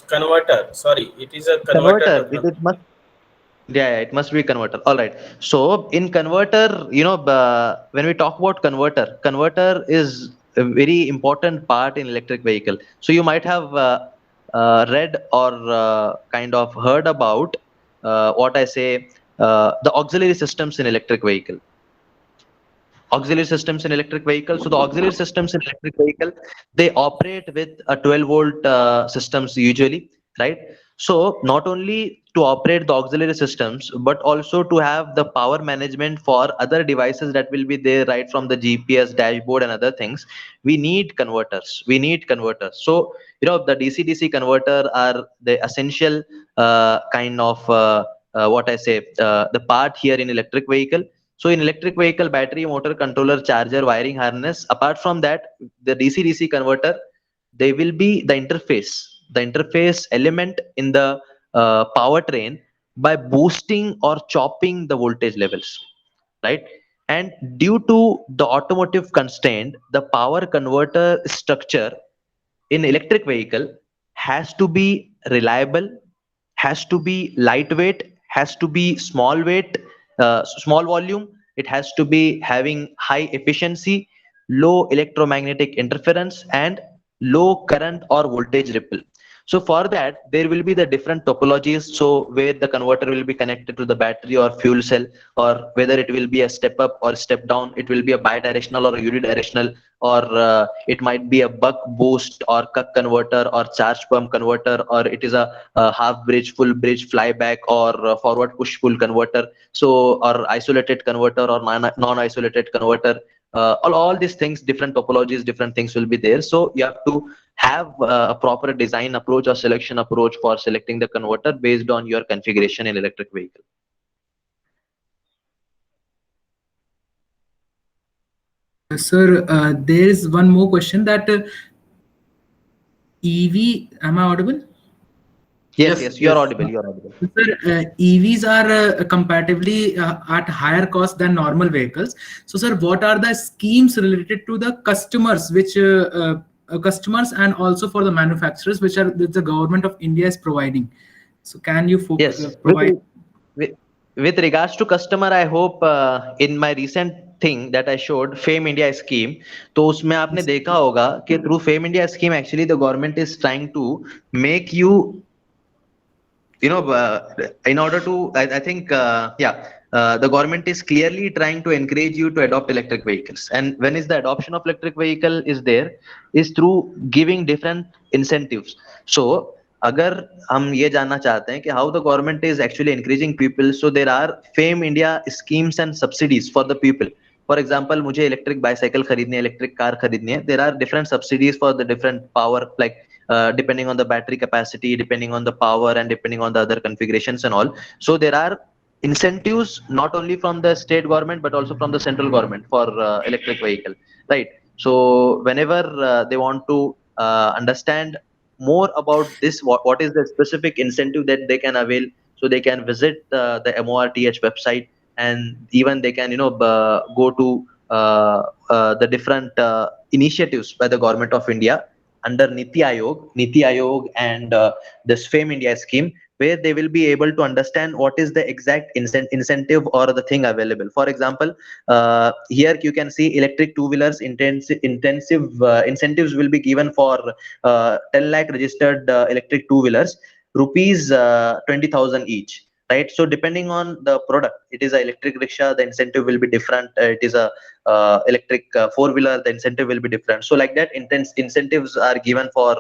A: Converter. Sorry, it is a converter
D: Converter.
A: development.
D: It must. Yeah, it must be converter. All right. So in converter, when we talk about converter is a very important part in electric vehicle. So you might have read or kind of heard about what I say, the auxiliary systems in electric vehicle. Auxiliary systems in electric vehicle. So the auxiliary systems in electric vehicle, they operate with a 12 volt systems usually, right? So not only to operate the auxiliary systems, but also to have the power management for other devices that will be there, right from the GPS, dashboard, and other things. We need converters. So the DC-DC converter are the essential kind of what I say, the part here in electric vehicle. So in electric vehicle, battery, motor, controller, charger, wiring harness. Apart from that, the DC-DC converter, they will be the interface element in the powertrain by boosting or chopping the voltage levels. right? And due to the automotive constraint, the power converter structure in electric vehicle has to be reliable, has to be lightweight, has to be small weight, small volume. It has to be having high efficiency, low electromagnetic interference, and low current or voltage ripple. So for that, there will be the different topologies. So where the converter will be connected to the battery or fuel cell, or whether it will be a step up or step down, it will be a bidirectional or a unidirectional, or it might be a buck boost or cuck converter or charge pump converter, or it is a half bridge, full bridge, flyback, or forward push pull converter. So or isolated converter or non-isolated converter. All these things, different topologies, different things will be there. So you have to have a proper design approach or selection approach for selecting the converter based on your configuration in electric vehicle.
H: Sir, there is one more question that EV, am I audible?
D: Yes, you're audible. You're audible.
H: Sir, EVs are comparatively at higher cost than normal vehicles. So, sir, what are the schemes related to the customers, which customers and also for the manufacturers, which the government of India is providing? So, can you provide?
D: With regards to customer, I hope in my recent thing that I showed, FAME India scheme, तो उसमें आपने देखा होगा कि through FAME India scheme, actually the government is trying to make you, in order to, I think, the government is clearly trying to encourage you to adopt electric vehicles. And when is the adoption of electric vehicle is there, is through giving different incentives. So अगर हम ये जानना चाहते हैं कि how the government is actually encouraging people, so there are FAME India schemes and subsidies for the people. For example, मुझे electric bicycle खरीदनी है, electric car खरीदनी है, there are different subsidies for the different power, like depending on the battery capacity, depending on the power, and depending on the other configurations and all. So there are incentives not only from the state government but also from the central government for electric vehicle, right? So whenever they want to understand more about this, what is the specific incentive that they can avail, so they can visit the MORTH website, and even they can go to the different initiatives by the government of India under Niti Aayog and this FAME India scheme, where they will be able to understand what is the exact incentive or the thing available. For example, here you can see electric two-wheelers intensive incentives will be given for 10 lakh registered electric two-wheelers, rupees 20,000 each. Right, so depending on the product, it is an electric rickshaw, the incentive will be different. It is a electric four-wheeler, the incentive will be different. So like that, incentives are given for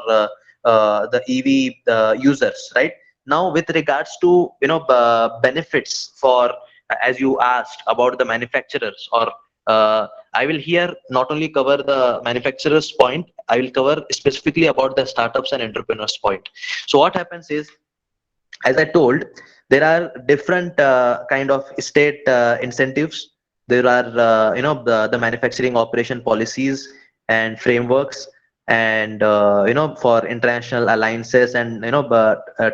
D: the EV users, right? Now, with regards to benefits for, as you asked about the manufacturers, or I will here not only cover the manufacturers point, I will cover specifically about the startups and entrepreneurs point. So what happens is, as I told, there are different kind of state incentives. There are the manufacturing operation policies and frameworks, and for international alliances and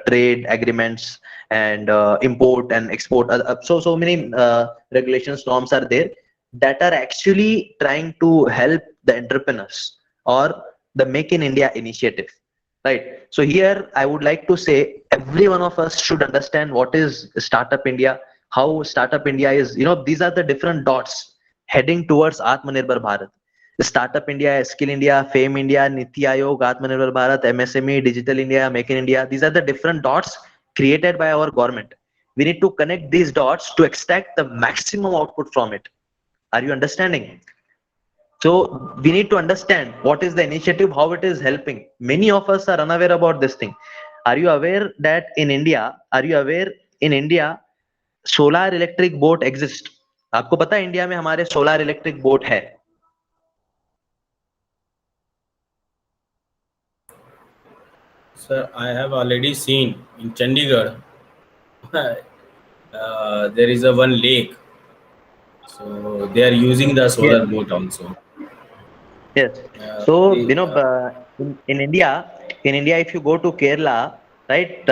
D: trade agreements, and import and export. So many regulations, norms are there that are actually trying to help the entrepreneurs or the Make in India initiative. Right. So here I would like to say every one of us should understand what is Startup India, how Startup India is, these are the different dots heading towards Atmanirbhar Bharat. Startup India, Skill India, FAME India, Niti Aayog, Atmanirbhar Bharat, MSME, Digital India, Make in India. These are the different dots created by our government. We need to connect these dots to extract the maximum output from it. Are you understanding? So we need to understand what is the initiative, how it is helping. Many of us are unaware about this thing. Are you aware that in India, solar electric boat exist? आपको पता है India में हमारे solar electric boat है?
A: Sir, I have already seen in Chandigarh. There is a one lake, so they are using the solar boat also.
D: Yes. So in India, if you go to Kerala, right?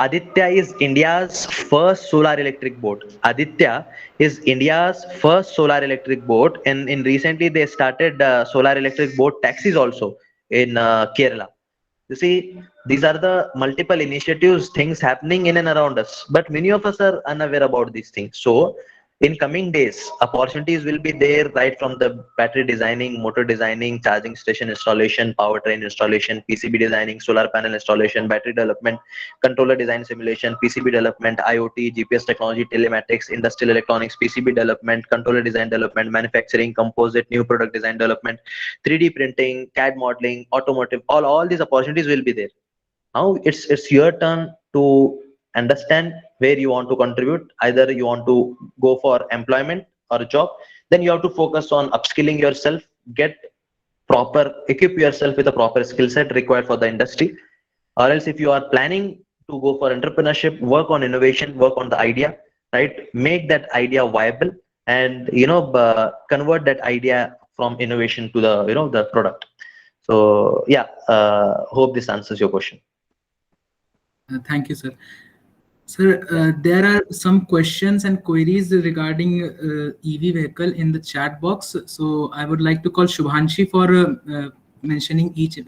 D: Aditya is India's first solar electric boat. Aditya is India's first solar electric boat, and in recently they started solar electric boat taxis also in Kerala. You see, these are the multiple initiatives, things happening in and around us, but many of us are unaware about these things. So in coming days, opportunities will be there, right from the battery designing, motor designing, charging station installation, powertrain installation, PCB designing, solar panel installation, battery development, controller design simulation, PCB development, IoT, GPS technology, telematics, industrial electronics, PCB development, controller design development, manufacturing, composite, new product design development, 3D printing, CAD modeling, automotive, all these opportunities will be there. Now it's your turn to understand where you want to contribute. Either you want to go for employment or a job, then you have to focus on upskilling yourself, get equip yourself with a proper skill set required for the industry. Or else if you are planning to go for entrepreneurship, work on innovation, work on the idea, right? Make that idea viable, and convert that idea from innovation to the the product. So yeah, hope this answers your question.
H: Thank you, sir. Sir, there are some questions and queries regarding EV vehicle in the chat box. So I would like to call Shubhanshi for mentioning each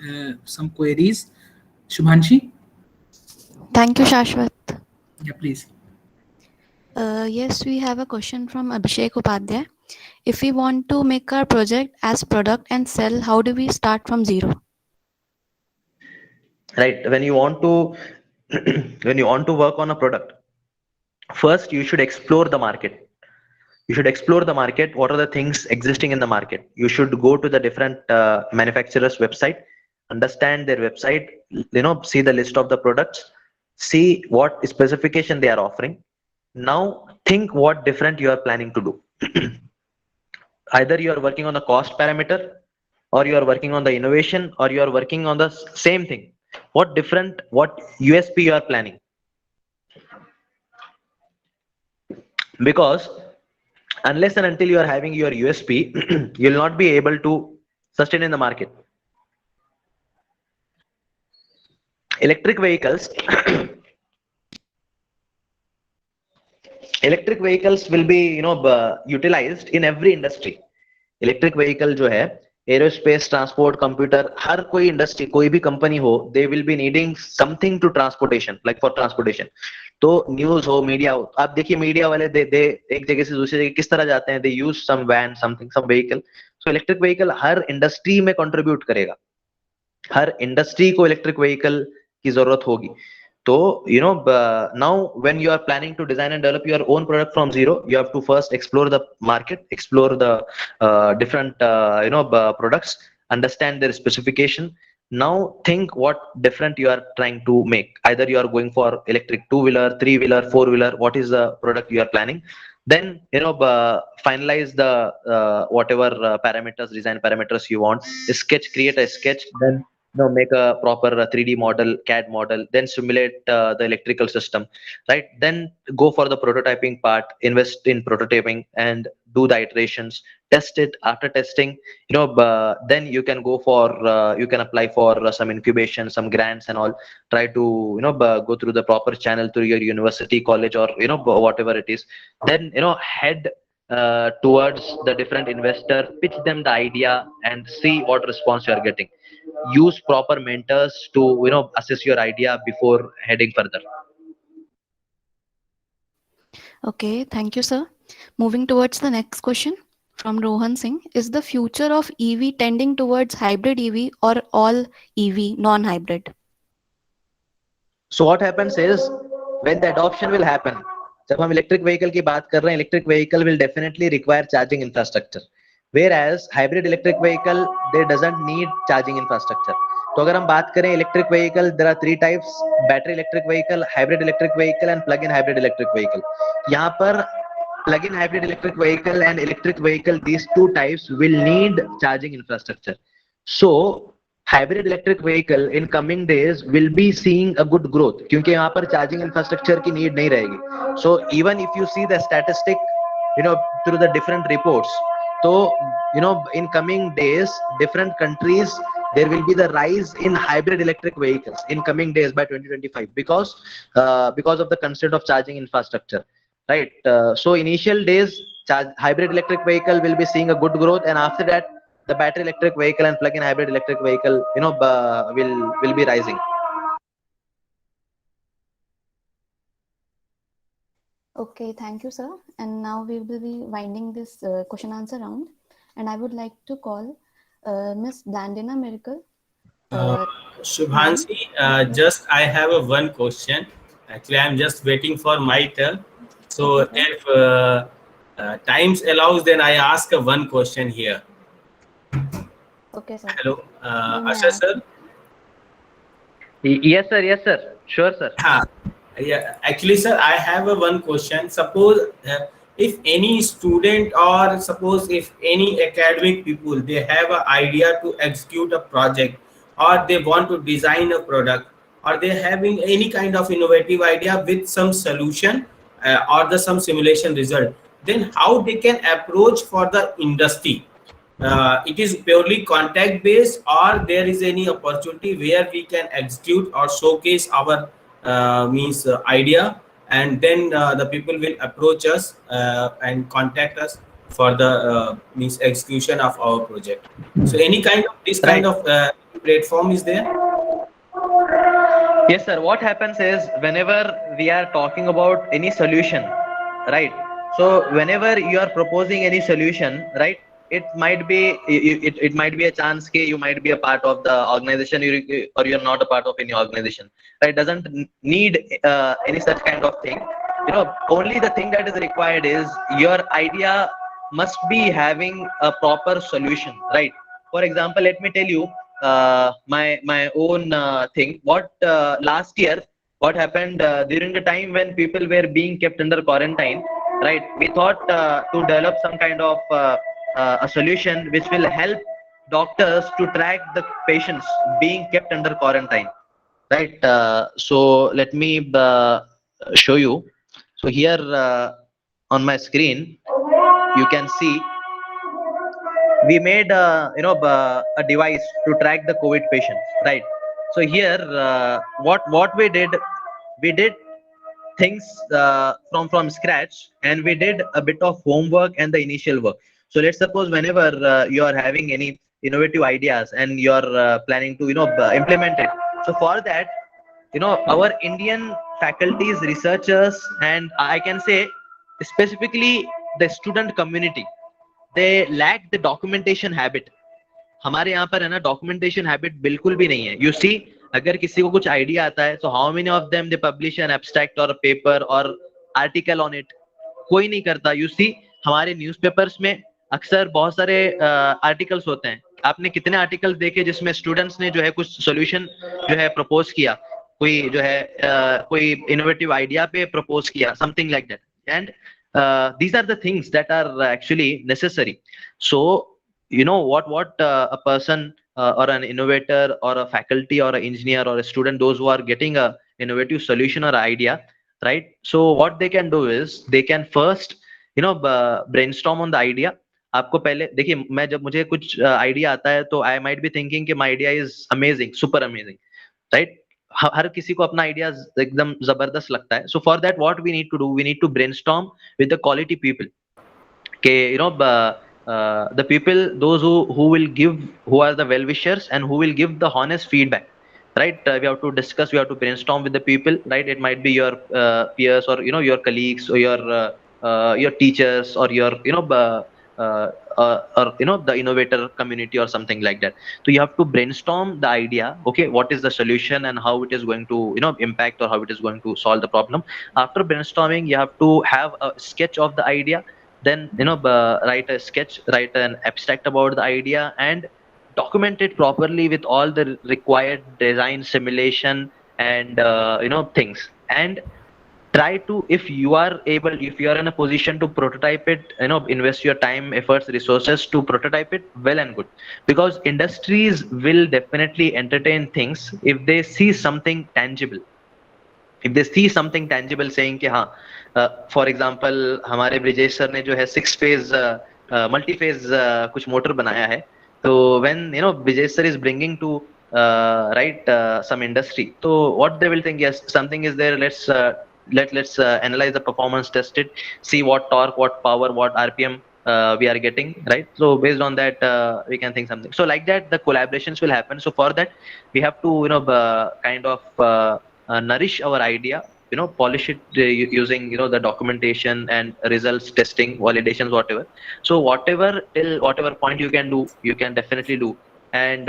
H: some queries. Shubhanshi?
I: Thank you, Shashwat.
H: Yeah, please.
I: Yes, we have a question from Abhishek Upadhyay. If we want to make our project as product and sell, how do we start from zero?
D: Right, when you want to when you want to work on a product, first you should explore the market. You should explore the market. What are the things existing in the market? You should go to the different manufacturers website, understand their website, see the list of the products, see what specification they are offering. Now think what different you are planning to do. Either you are working on the cost parameter, or you are working on the innovation, or you are working on the same thing. What USP you are planning? Because unless and until you are having your USP, you will not be able to sustain in the market. Electric vehicles electric vehicles will be utilized in every industry. Electric vehicle जो है, aerospace, transport, computer, हर कोई industry, कोई भी company हो, they will be needing something to transportation, like for transportation. तो news हो, media हो, आप देखिए मीडिया वाले दे एक जगह से दूसरी जगह किस तरह जाते हैं, दे यूज सम वैन, समथिंग, सम व्हीकल. सो इलेक्ट्रिक व्हीकल हर इंडस्ट्री में कंट्रीब्यूट करेगा. हर इंडस्ट्री को इलेक्ट्रिक व्हीकल की जरूरत होगी. So, now when you are planning to design and develop your own product from zero, you have to first explore the market, explore the different, products, understand their specification. Now think what different you are trying to make. Either you are going for electric two-wheeler, three-wheeler, four-wheeler, what is the product you are planning? Then, finalize the whatever parameters, design parameters you want, create a sketch, then make a proper 3D model, CAD model, then simulate the electrical system, right? Then go for the prototyping part, invest in prototyping and do the iterations, test it. After testing, then you can go for, you can apply for some incubation, some grants and all. Try to, go through the proper channel through your university, college, or, whatever it is. Then, head towards the different investor, pitch them the idea and see what response you are getting. Use proper mentors to assess your idea before heading further.
I: Okay, thank you, sir. Moving towards the next question from Rohan Singh. Is the future of EV tending towards hybrid EV or all EV, non-hybrid?
D: So what happens is, when the adoption will happen, जब हम electric vehicle की बात कर रहे हैं, electric vehicle will definitely require charging infrastructure. Whereas hybrid electric vehicle, they doesn't need charging infrastructure. तो अगर हम बात करें electric vehicle, there are three types: battery electric vehicle, hybrid electric vehicle, and plug-in hybrid electric vehicle. यहाँ पर plug-in hybrid electric vehicle and electric vehicle, these two types will need charging infrastructure. So hybrid electric vehicle in coming days will be seeing a good growth, क्योंकि यहाँ पर charging infrastructure की need नहीं रहेगी. So even if you see the statistic, through the different reports, so in coming days different countries there will be the rise in hybrid electric vehicles in coming days by 2025 because of the constraint of charging infrastructure, right? So initial days, hybrid electric vehicle will be seeing a good growth, and after that, the battery electric vehicle and plug-in hybrid electric vehicle, will be rising.
B: Okay, thank you, sir. And now we will be winding this question answer round. And I would like to call Miss Blandina Miracle.
A: Shubhansi, just I have one question. Actually, I'm just waiting for my turn. So
B: Okay,
A: if times allows, then I ask one question here.
B: okay, sir.
A: Hello,
B: You may
A: Asha
B: ask.
A: sir.
D: Yes, sir. Yes, sir. Sure, sir.
A: Yeah, actually, sir, I have one question. Suppose if any student or suppose if any academic people, they have an idea to execute a project or they want to design a product or they're having any kind of innovative idea with some solution or some simulation result, then how they can approach for the industry? It is purely contact based or there is any opportunity where we can execute or showcase our idea, and then the people will approach us and contact us for the execution of our project. So any kind of this kind
D: Right.
A: of platform is there?
D: Yes, sir. What happens is whenever we are talking about any solution, right? So whenever you are proposing any solution, right? It might be it might be a chance that you might be a part of the organization or you're not a part of any organization. Right? Doesn't need any such kind of thing. Only the thing that is required is your idea must be having a proper solution, right? For example, let me tell you my own thing. What last year, what happened during the time when people were being kept under quarantine, right? We thought to develop some kind of a solution which will help doctors to track the patients being kept under quarantine, right? So let me show you. So here on my screen, you can see we made a device to track the COVID patients, right? So here, what we did things from scratch, and we did a bit of homework and the initial work. So let's suppose whenever you are having any innovative ideas and you are planning to implement it. So for that, our Indian faculties, researchers, and I can say specifically the student community, they lack the documentation habit. हमारे यहाँ पर है ना documentation habit बिल्कुल भी नहीं है. You see, अगर किसी को कुछ idea आता है, so how many of them they publish an abstract or a paper or article on it? कोई नहीं करता. You see, हमारे newspapers में अक्सर बहुत सारे articles होते हैं. आपने कितने articles देखे जिसमें students ने जो है कुछ solution जो है propose किया, कोई जो है कोई innovative idea पे propose किया, something like that. And these are the things that are actually necessary. So what a person or an innovator or a faculty or an engineer or a student, those who are getting a innovative solution or idea, right? So what they can do is they can first brainstorm on the idea. आपको पहले देखिए, मैं जब मुझे कुछ idea आता है तो आई माइट बी थिंकिंग कि my idea is amazing, super amazing, right? हर किसी को अपना आइडिया एकदम जबरदस्त लगता है. So for that what we need to do, we need to brainstorm with the quality people के the people, those who will give, who are the well wishers and who will give the honest feedback, right? We have to discuss, we have to brainstorm with the people, right? It might be your peers or your colleagues or your teachers or your or the innovator community or something like that. So you have to brainstorm the idea. Okay, what is the solution and how it is going to impact or how it is going to solve the problem. After brainstorming, you have to have a sketch of the idea. Then write a sketch, write an abstract about the idea, and document it properly with all the required design, simulation, and things. And try to, if you are in a position to prototype it, invest your time, efforts, resources to prototype it, well and good. Because industries will definitely entertain things if they see something tangible. If they see something tangible, saying कि हाँ, for example हमारे Brijesh sir ने जो है 6 phase multi phase कुछ motor बनाया है, So when Vijay sir is bringing to right some industry, so what they will think, yes, something is there. Let's analyze the performance, test it, see what torque, what power, what RPM we are getting, right? So based on that, we can think something. So like that, the collaborations will happen. So for that, we have to kind of nourish our idea, polish it using the documentation and results, testing, validations, whatever. So whatever till whatever point you can do, you can definitely do. And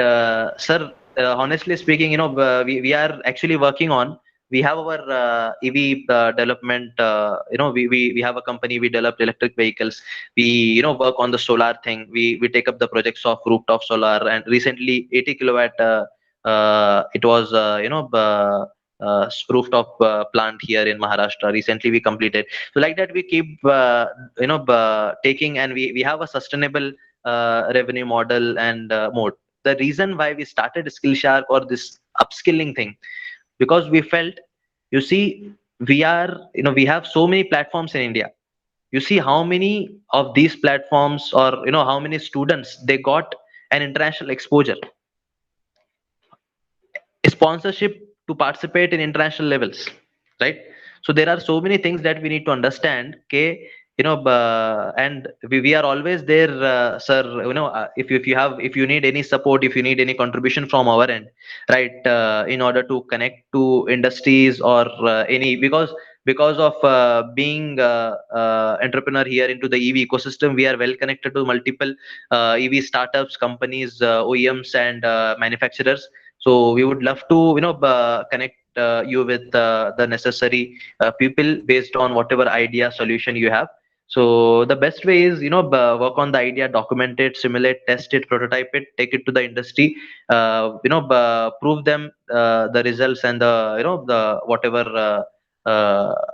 D: sir, honestly speaking, we are actually working on. We have our EV development. We have a company. We develop electric vehicles. We work on the solar thing. We take up the projects of rooftop solar, and recently 80 kilowatt. It was rooftop plant here in Maharashtra. Recently we completed. So like that, we keep taking, and we have a sustainable revenue model and mode. The reason why we started Skillshark or this upskilling thing, because we felt, you see, we have so many platforms in India. You see how many of these platforms, or how many students they got an international exposure, sponsorship to participate in international levels, right? So there are so many things that we need to understand. Okay, and we are always there, sir. If you need any support, if you need any contribution from our end, right, in order to connect to industries or any, because of being entrepreneur here into the EV ecosystem, we are well connected to multiple EV startups, companies, OEMs, and manufacturers. So we would love to connect you with the necessary people based on whatever idea solution you have. So the best way is work on the idea, document it, simulate, test it, prototype it, take it to the industry, prove them the results and the whatever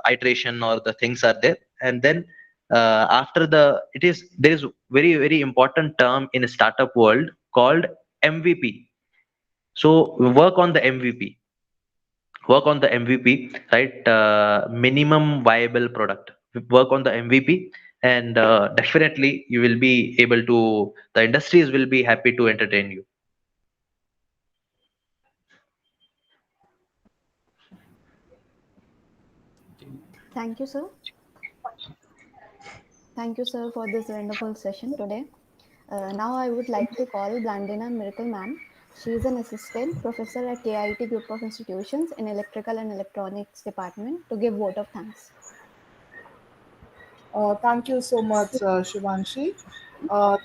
D: iteration or the things are there. And then after there is very very important term in a startup world called MVP. So work on the MVP, right? Minimum viable product. Work on the MVP, and definitely you will be able to. The industries will be happy to entertain you.
B: Thank you, sir. Thank you, sir, for this wonderful session today. Now I would like to call Blandina Miracle Ma'am. She is an assistant professor at KIT Group of Institutions in Electrical and Electronics Department to give vote of thanks.
J: Thank you so much, Shivanshi.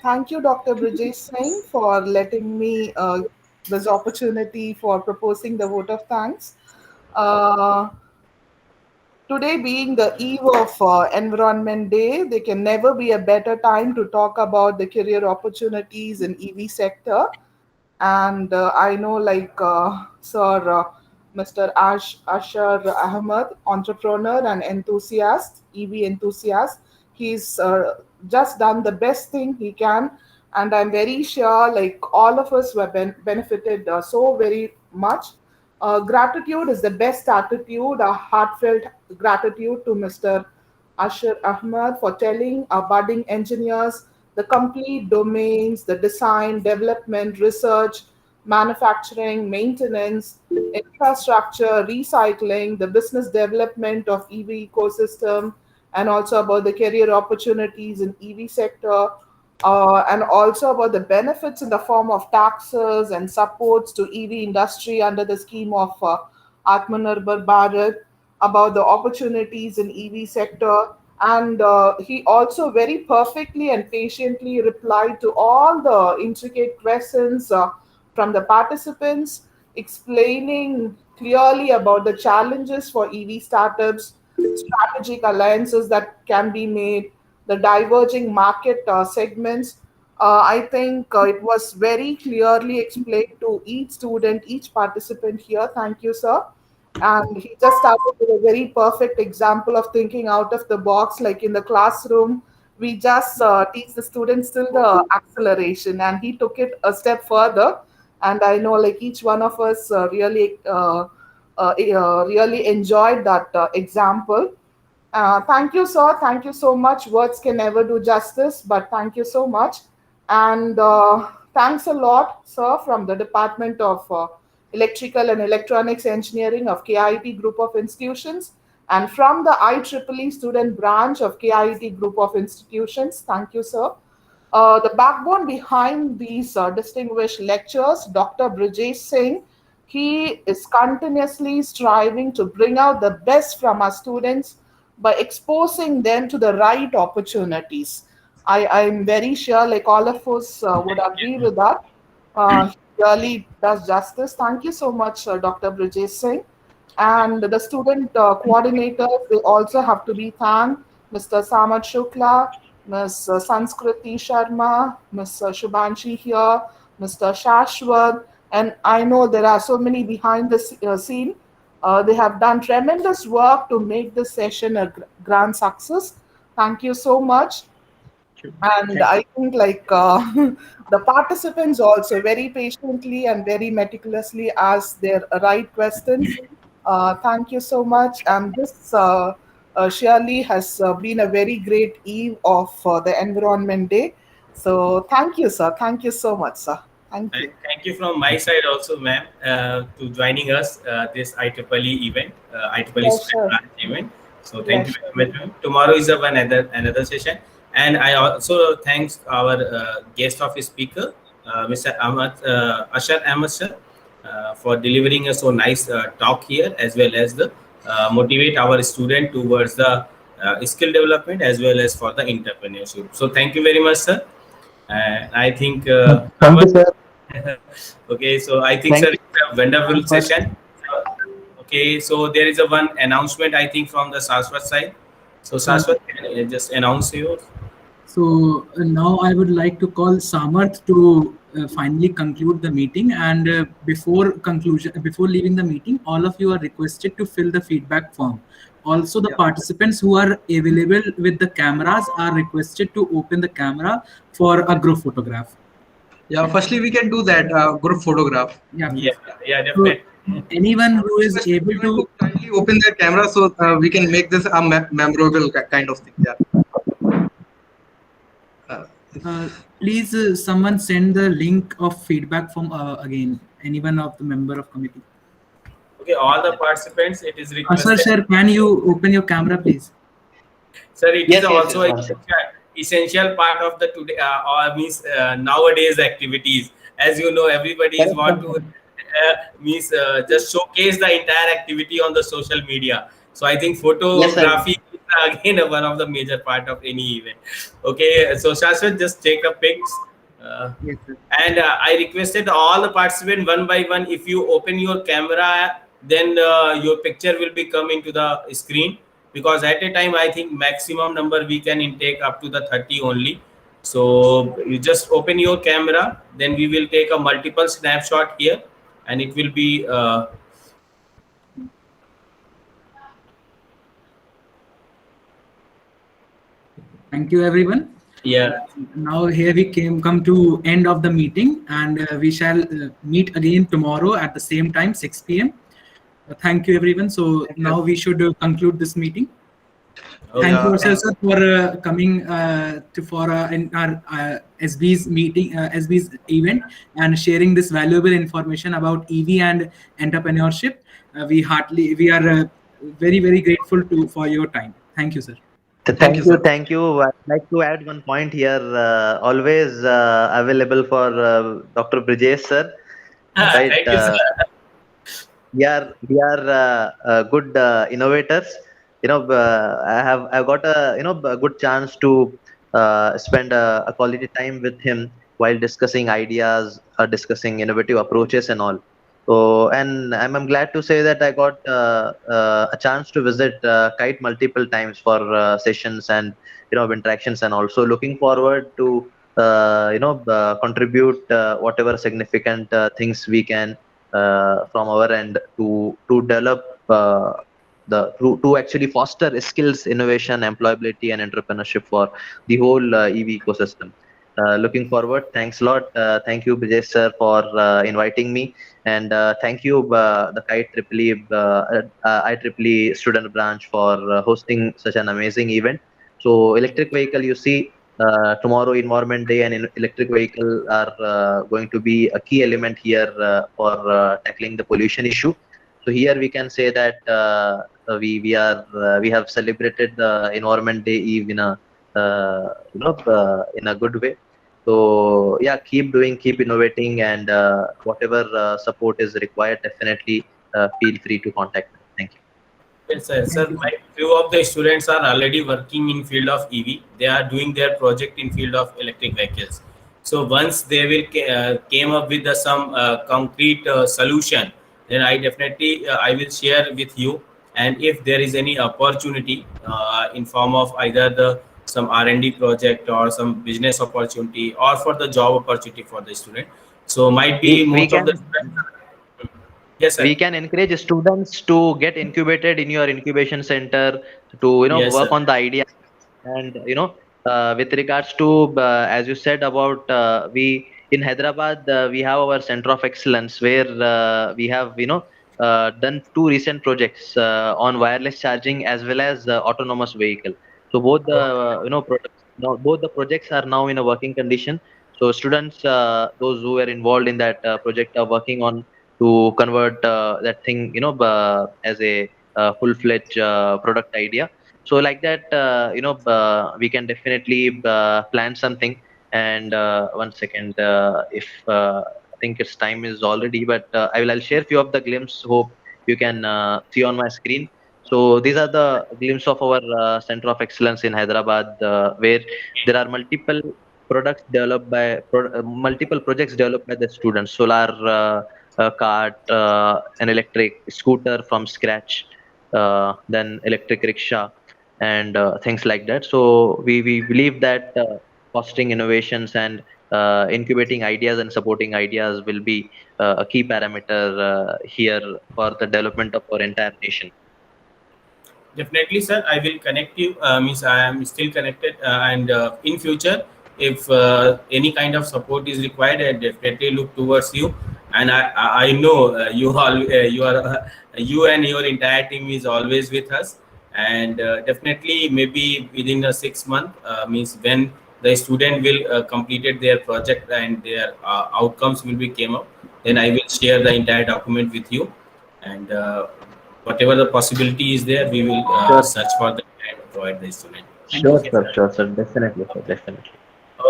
J: Thank you, Dr. Brijesh Singh, for letting me this opportunity for proposing the vote of thanks. Uh, Today being the eve of Environment Day, there can never be a better time to talk about the career opportunities in EV sector. And I know, like Sir Mr. Ashar Ahmed, entrepreneur and enthusiast, EV enthusiast, he's just done the best thing he can, and I'm very sure, like all of us were benefited so very much. Gratitude is the best attitude, a heartfelt gratitude to Mr. Ashar Ahmed for telling our budding engineers the complete domains, the design, development, research, manufacturing, maintenance, infrastructure, recycling, the business development of EV ecosystem, and also about the career opportunities in EV sector, and also about the benefits in the form of taxes and supports to EV industry under the scheme of Atmanirbhar Bharat, about the opportunities in EV sector. And he also very perfectly and patiently replied to all the intricate questions from the participants, explaining clearly about the challenges for EV startups, strategic alliances that can be made, the diverging market segments. I think it was very clearly explained to each student, each participant here. Thank you, sir. And he just started with a very perfect example of thinking out of the box. Like in the classroom, we just teach the students till the acceleration, and he took it a step further. And I know, like each one of us really enjoyed that example. Thank you, sir. Thank you so much. Words can never do justice, but thank you so much. And Thanks a lot, sir, from the Department of Electrical and Electronics Engineering of KIT Group of Institutions, and from the IEEE student branch of KIT Group of Institutions. Thank you, sir. The backbone behind these distinguished lectures, Dr. Brijesh Singh, he is continuously striving to bring out the best from our students by exposing them to the right opportunities. I'm very sure, like all of us would agree with that. He really does justice. Thank you so much, Dr. Brijesh Singh. And the student coordinators, they also have to be thanked. Mr. Samad Shukla, Ms. Sanskriti Sharma, Ms. Shubhanshi here, Mr. Shashwat, and I know there are so many behind the scene. They have done tremendous work to make this session a grand success. Thank you so much. And I think like the participants also very patiently and very meticulously asked their right questions. Thank you so much. And this surely has been a very great eve of the Environment Day. So thank you, sir. Thank you so much, sir. Thank you.
A: Thank you from my side also, ma'am, to joining us this IEEE event, IEEE student branch event. So thank you very much, ma'am. Tomorrow is another session, and I also thanks our guest of speaker, Mr. Ashar Ahmed sir, for delivering a so nice talk here, as well as the motivate our student towards the skill development as well as for the entrepreneurship. So thank you very much, sir. I think
D: Thank you, sir.
A: okay, so I think sir, it's a wonderful session. Okay, so there is a one announcement I think from the Saraswat side. So Saraswat, can you just announce yours?
H: So now I would like to call Samarth to finally conclude the meeting. And before leaving the meeting, all of you are requested to fill the feedback form. Also, the participants who are available with the cameras are requested to open the camera for a group photograph.
G: Yeah, firstly we can do that group photograph.
A: Yeah, definitely.
H: So, anyone who is able to
G: kindly open their camera so we can make this a memorable kind of thing. Yeah.
H: Please, someone send the link of feedback from again. Anyone of the member of committee.
A: Okay, all the participants, it is requested.
H: Sir, can you open your camera, please?
A: Sir, it is also essential part of the today or means nowadays activities. As you know, everybody is want to just showcase the entire activity on the social media. So I think photography is again one of the major part of any event. Okay, so Shashwat, just take a pics. And I requested all the participants one by one. If you open your camera, then your picture will be come into the screen, because at a time I think maximum number we can intake up to the 30 only. So you just open your camera, then we will take a multiple snapshot here, and it will be
H: thank you, everyone.
A: Yeah.
H: Now here we come to end of the meeting, and we shall meet again tomorrow at the same time, 6 p.m. Thank you, everyone. So now we should conclude this meeting. Thank you, sir, for coming in our SB's meeting, SB's event, and sharing this valuable information about EV and entrepreneurship. We are very, very grateful for your time. Thank you, sir.
D: Thank you. I'd like to add one point here. Always available for Dr. Brijesh sir. Right?
A: Thank you, sir.
D: We are good innovators. You know, I've got a good chance to spend a quality time with him while discussing ideas, discussing innovative approaches and all. So, and I'm glad to say that I got a chance to visit KITE multiple times for sessions and interactions, and also looking forward to contribute whatever significant things we can from our end to develop to actually foster skills, innovation, employability, and entrepreneurship for the whole EV ecosystem. Looking forward. Thanks a lot. Thank you, Brijesh sir, for inviting me, and thank you, the IEEE student branch, for hosting such an amazing event. So, electric vehicle, you see, tomorrow Environment Day and electric vehicle are going to be a key element here for tackling the pollution issue. So here we can say that we have celebrated the Environment Day Eve in a in a good way. So yeah, keep doing, keep innovating, and whatever support is required, definitely feel free to contact me. Thank you.
A: Yes, sir. Sir, like few of the students are already working in field of EV. They are doing their project in field of electric vehicles. So once they will came up with some concrete solution, then I definitely I will share with you. And if there is any opportunity in form of either the some R&D project or some business opportunity or for the job opportunity for the student, so might be
D: We
A: most of the
D: can
A: students. Yes, sir.
D: we can encourage students to get incubated in your incubation center to
A: Yes,
D: work
A: sir.
D: on the idea. And with regards to as you said about we in Hyderabad, we have our center of excellence where we have done two recent projects on wireless charging as well as autonomous vehicle. So both the products, both the projects are now in a working condition. So students, those who were involved in that project, are working on to convert that thing as a full-fledged product idea. So like that, we can definitely plan something. And one second, if I think its time is already, but I'll share few of the glimpse. Hope you can see on my screen. So these are the glimpse of our center of excellence in Hyderabad, where there are multiple products developed by multiple projects developed by the students. Solar cart, an electric scooter from scratch, then electric rickshaw, and things like that. So we believe that fostering innovations and incubating ideas and supporting ideas will be a key parameter here for the development of our entire nation.
A: Definitely, sir. I will connect you. Means I am still connected, and in future, if any kind of support is required, I definitely look towards you. And I know you and your entire team is always with us. And definitely, maybe within a 6 month, means when the student will completed their project and their outcomes will be came up, then I will share the entire document with you. And whatever the possibility is there, we will
D: Sure.
A: search for the and provide the student.
D: Sure, sir. Definitely, sir. Definitely.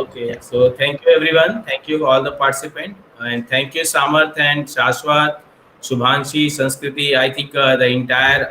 A: Okay,
D: Yeah.
A: so thank you everyone. Thank you all the participants, and thank you Samarth and Shashwat, Shubhanshi, Sanskriti. I think the entire